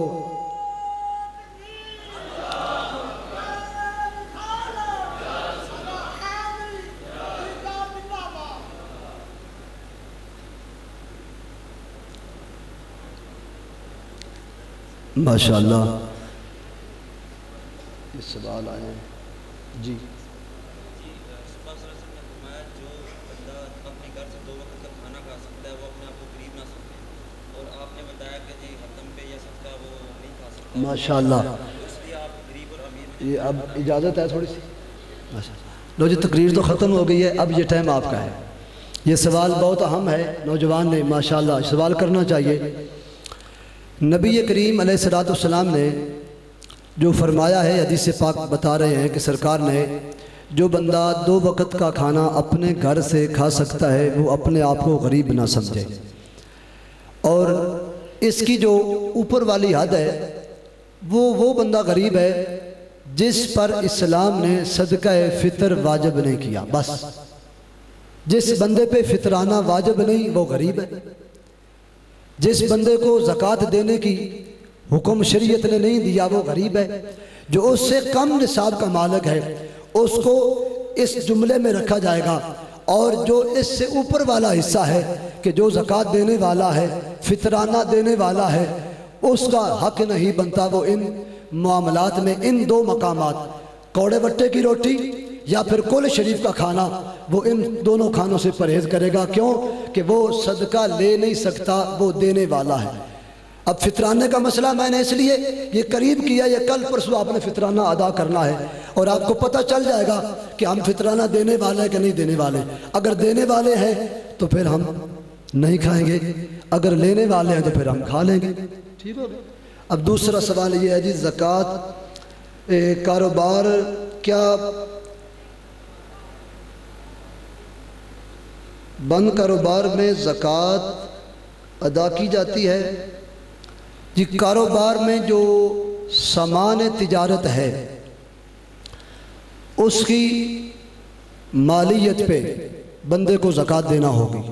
माशाअल्लाह। इस सवाल आए जी। माशाअल्लाह, ये अब इजाज़त है थोड़ी सी। लो जी, तकरीर तो ख़त्म हो गई है, अब ये टाइम आपका है। ये सवाल बहुत अहम है, नौजवान ने माशाअल्लाह सवाल करना चाहिए। नबी करीम अलैहिस्सलाम ने जो फरमाया है, हदीस पाक बता रहे हैं कि सरकार ने, जो बंदा 2 वक़्त का खाना अपने घर से खा सकता है वो अपने आप को गरीब ना समझे। और इसकी जो ऊपर वाली हद है वो बंदा गरीब है जिस पर इस्लाम ने सदका फ़ितर वाजिब नहीं किया। बस जिस बंदे पे फितराना वाजिब नहीं वो गरीब है। जिस बंदे को ज़कात देने की हुक्म शरीयत ने नहीं दिया वो गरीब है। जो उससे कम निसाब का मालिक है उसको इस जुमले में रखा जाएगा। और जो इससे ऊपर वाला हिस्सा है कि जो ज़कात देने वाला है, फितराना देने वाला है, उसका हक नहीं बनता वो इन मामलात में, इन 2 मकामात, कौड़े बट्टे की रोटी या फिर कुल शरीफ का खाना, वो इन दोनों खानों से परहेज़ करेगा। क्यों कि वो सदका ले नहीं सकता, वो देने वाला है। अब फितराने का मसला मैंने इसलिए ये करीब किया, ये कल परसों आपने फितराना अदा करना है और आपको पता चल जाएगा कि हम फितराना देने वाले हैं कि नहीं देने वाले। अगर देने वाले हैं तो फिर हम नहीं खाएंगे, अगर लेने वाले हैं तो फिर हम खा लेंगे। ठीक हो गया। अब दूसरा सवाल ये है जी, ज़कात कारोबार क्या बंद कारोबार में ज़कात अदा की जाती है? जी, कारोबार में जो सामान तिजारत है उसकी मालियत पे बंदे को ज़कात देना होगी।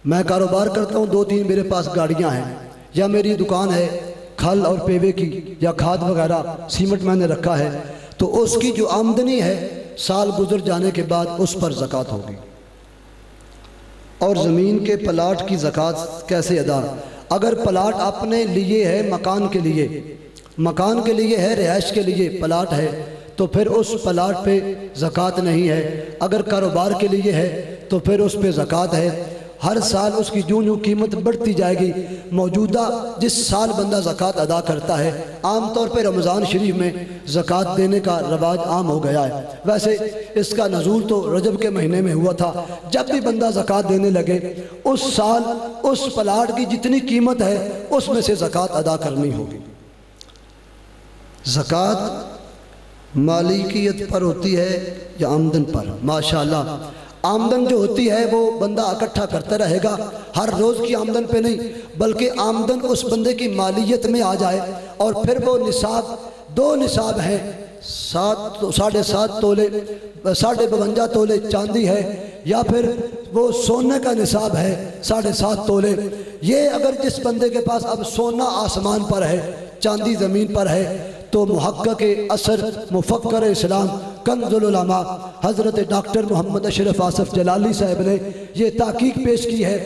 मैं कारोबार करता हूँ, 2-3 मेरे पास गाड़ियाँ हैं या मेरी दुकान है खल और पेवे की या खाद वगैरह सीमेंट मैंने रखा है, तो उसकी जो आमदनी है साल गुजर जाने के बाद उस पर ज़कात होगी। और ज़मीन के प्लाट की ज़कात कैसे अदा? अगर प्लाट अपने लिए है, मकान के लिए है, रिहाइश के लिए प्लाट है, तो फिर उस प्लाट पे ज़कात नहीं है। अगर कारोबार के लिए है तो फिर उस पे ज़कात है। हर साल उसकी यूँ कीमत बढ़ती जाएगी। मौजूदा जिस साल बंदा ज़कात अदा करता है, आम तौर पे रमज़ान शरीफ में ज़कात देने का रवाज आम हो गया है। वैसे इसका नज़ूल तो रजब के महीने में हुआ था। जब भी बंदा ज़कात देने लगे उस साल उस प्लाट की जितनी कीमत है उसमें से ज़कात अदा करनी होगी। ज़कात मालिकियत पर होती है या आमदन पर? माशाअल्लाह, आमदन जो होती है वो बंदा इकट्ठा करता रहेगा, हर रोज़ की आमदन पे नहीं, बल्कि आमदन उस बंदे की मालियत में आ जाए और फिर वो निसाब, 2 निसाब हैं, 7.5 तोले 52 तोले चांदी है, या फिर वो सोने का निसाब है 7.5 तोले। ये अगर जिस बंदे के पास अब सोना आसमान पर है, चांदी ज़मीन पर है, तो मुहक्किक़ असर मुफक्कर इस्लाम कंज़ुल उलमा हज़रत डॉक्टर मोहम्मद अशरफ आसफ जलाली साहब ने ये ताकीक पेश की है।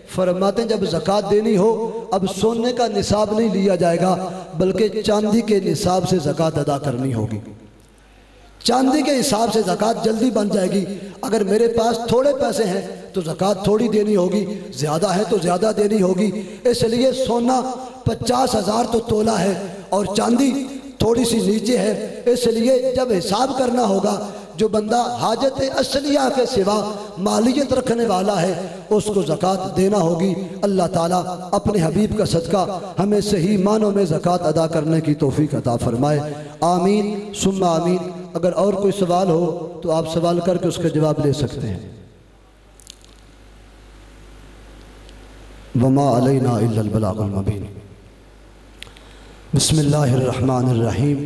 फरमाते हैं जब ज़कात देनी हो, अब सोने का निसाब नहीं लिया जाएगा बल्कि चांदी के निसाब से ज़कात अदा करनी होगी। चांदी के हिसाब से ज़कात जल्दी बन जाएगी। अगर मेरे पास थोड़े पैसे हैं तो ज़कात थोड़ी देनी होगी, ज़्यादा है तो ज़्यादा देनी होगी। इसलिए सोना 50,000 तो तोला है और चांदी थोड़ी सी नीचे है, इसलिए जब हिसाब करना होगा जो बंदा हाजत असलिया के सिवा मालियत रखने वाला है उसको ज़कात देना होगी। अल्लाह ताला अपने हबीब का सदका हमें सही मानों में ज़कात अदा करने की तौफीक अता फरमाए। आमीन सुम्मा आमीन। अगर और कोई सवाल हो तो आप सवाल करके उसका जवाब ले सकते हैं। वमा अलैना इल्लल बलागुल मुबीन। बिस्मिल्लाहिर्रहमानिर्रहीम।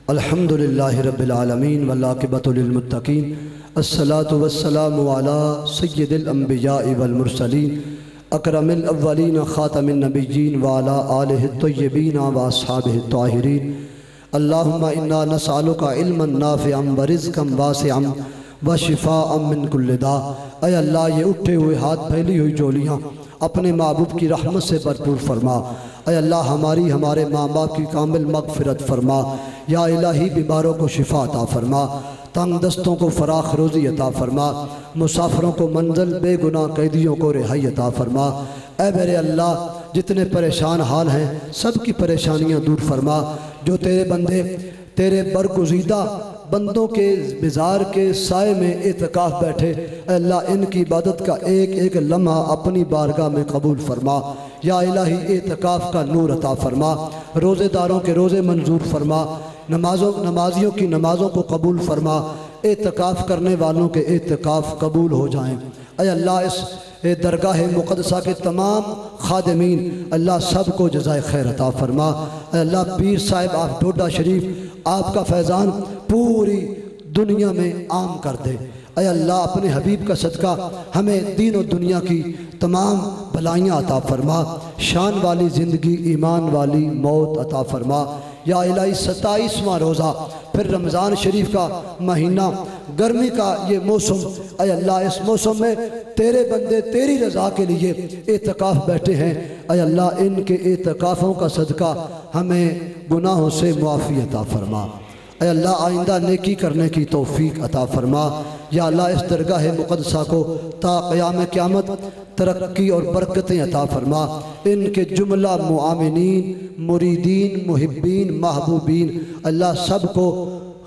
अल्हम्दुलिल्लाहि रब्बिल आलमीन वल आक़िबतु लिल मुत्तक़ीन। अस्सलातु वस्सलामु अला सय्यिदिल अंबियाइ वल मुरसलीन अकरमिल अव्वलीन ख़ातमिन नबिय्यीन व अला आलिहि तय्यबीन व अस्हाबिहि ताहिरीन। अल्लाहुम्मा इन्ना नसअलुका इल्मन नाफ़िअन व रिज़्क़न वासिअन व शिफ़ाअन मिन कुल्लि दा। ऐ अल्लाह, ये उठे हुए हाथ, फैली हुई झोलियाँ अपने महबूब की रहमत से भरपूर फरमा। ऐ अल्लाह, हमारी हमारे माँ बाप की कामिल मग़फ़िरत फरमा। या इलाही, बीमारों को शिफा अता फरमा, तंग दस्तों को फराख रोज़ी अता फरमा, मुसाफिरों को मंजिल, बेगुनाह कैदियों को रिहाई अता फरमा। ऐ मेरे अल्लाह, जितने परेशान हाल हैं सब की परेशानियाँ दूर फरमा। जो तेरे बंदे तेरे बरगुज़ीदा बंदों के बिजार के साए में इत्काफ़ बैठे, अल्लाह इनकी इबादत का एक एक लम्हा अपनी बारगाह में कबूल फरमा। या इलाही, इत्काफ़ का नूर अता फरमा, रोज़ेदारों के रोज़े मंजूर फरमा, नमाजियों की नमाज़ों को कबूल फरमा, इत्काफ़ करने वालों के इत्काफ़ कबूल हो जाएँ। ऐ अल्लाह, इस दरगाह मुक़द्दसा के तमाम खादिमीन, अल्लाह सब को जज़ाए खैर अता फरमा। अल्लाह, पीर साहिब आप डोडा शरीफ, आपका फैज़ान पूरी दुनिया में आम कर दे। ऐ अल्लाह, अपने हबीब का सदका हमें दीन और दुनिया की तमाम भलाइयाँ अता फरमा, शान वाली ज़िंदगी, ईमान वाली मौत अता फरमा। या इलाही, 27वां रोज़ा, फिर रमज़ान शरीफ का महीना, गर्मी का ये मौसम, ऐ अल्लाह, इस मौसम में तेरे बंदे तेरी रज़ा के लिए इत्काफ़ बैठे हैं। ऐ अल्लाह, इनके इत्काफ़ों का सदका हमें गुनाहों से मुआफ़ी अता फरमा। ऐ अल्लाह आइंदा नेकी करने की तौफीक अता फरमा। या अल्लाह इस दरगाह मुक़द्दसा को ता क़याम क़यामत तरक्की और बरकतें अता फरमा। इनके जुमला मुआमिनीन, मुरीदीन, मुहिब्बीन, महबूबीन अल्लाह सब को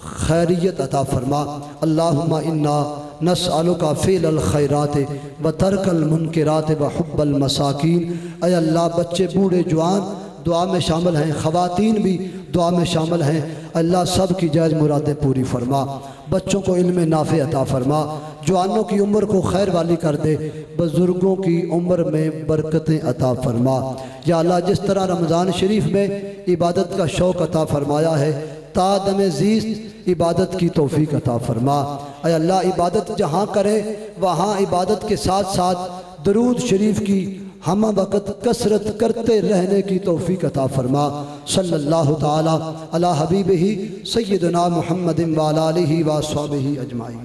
खैरियत अता फरमा। अल्लाहुम्मा इन्ना नस्अलुका फ़िअल खैरात व तर्कल मुनकिरात व हुब्बल मसाकीन। ऐ अल्लाह बच्चे बूढ़े जवान दुआ में शामिल हैं, ख़वातीन भी दुआ में शामिल हैं। अल्लाह सब की जायज़ मुरादें पूरी फरमा। बच्चों को इल्म नाफ़े अता फरमा। जवानों की उम्र को खैर वाली कर दे। बुज़ुर्गों की उम्र में बरकतें अता फरमा। या अल्लाह जिस तरह रमज़ान शरीफ में इबादत का शौक़ अता फरमाया है, तादम ज़ीस्त इबादत की तौफीक अता फरमा। ऐ अल्लाह इबादत जहाँ करे वहाँ इबादत के साथ साथ दरूद शरीफ की हम वक़्त कसरत करते रहने की तौफीक अता फरमा। सल्लल्लाहु ताला अला हबीबिही सय्यदना मुहम्मदिन व अला आलिहि व अस्हाबिही अजमाइन।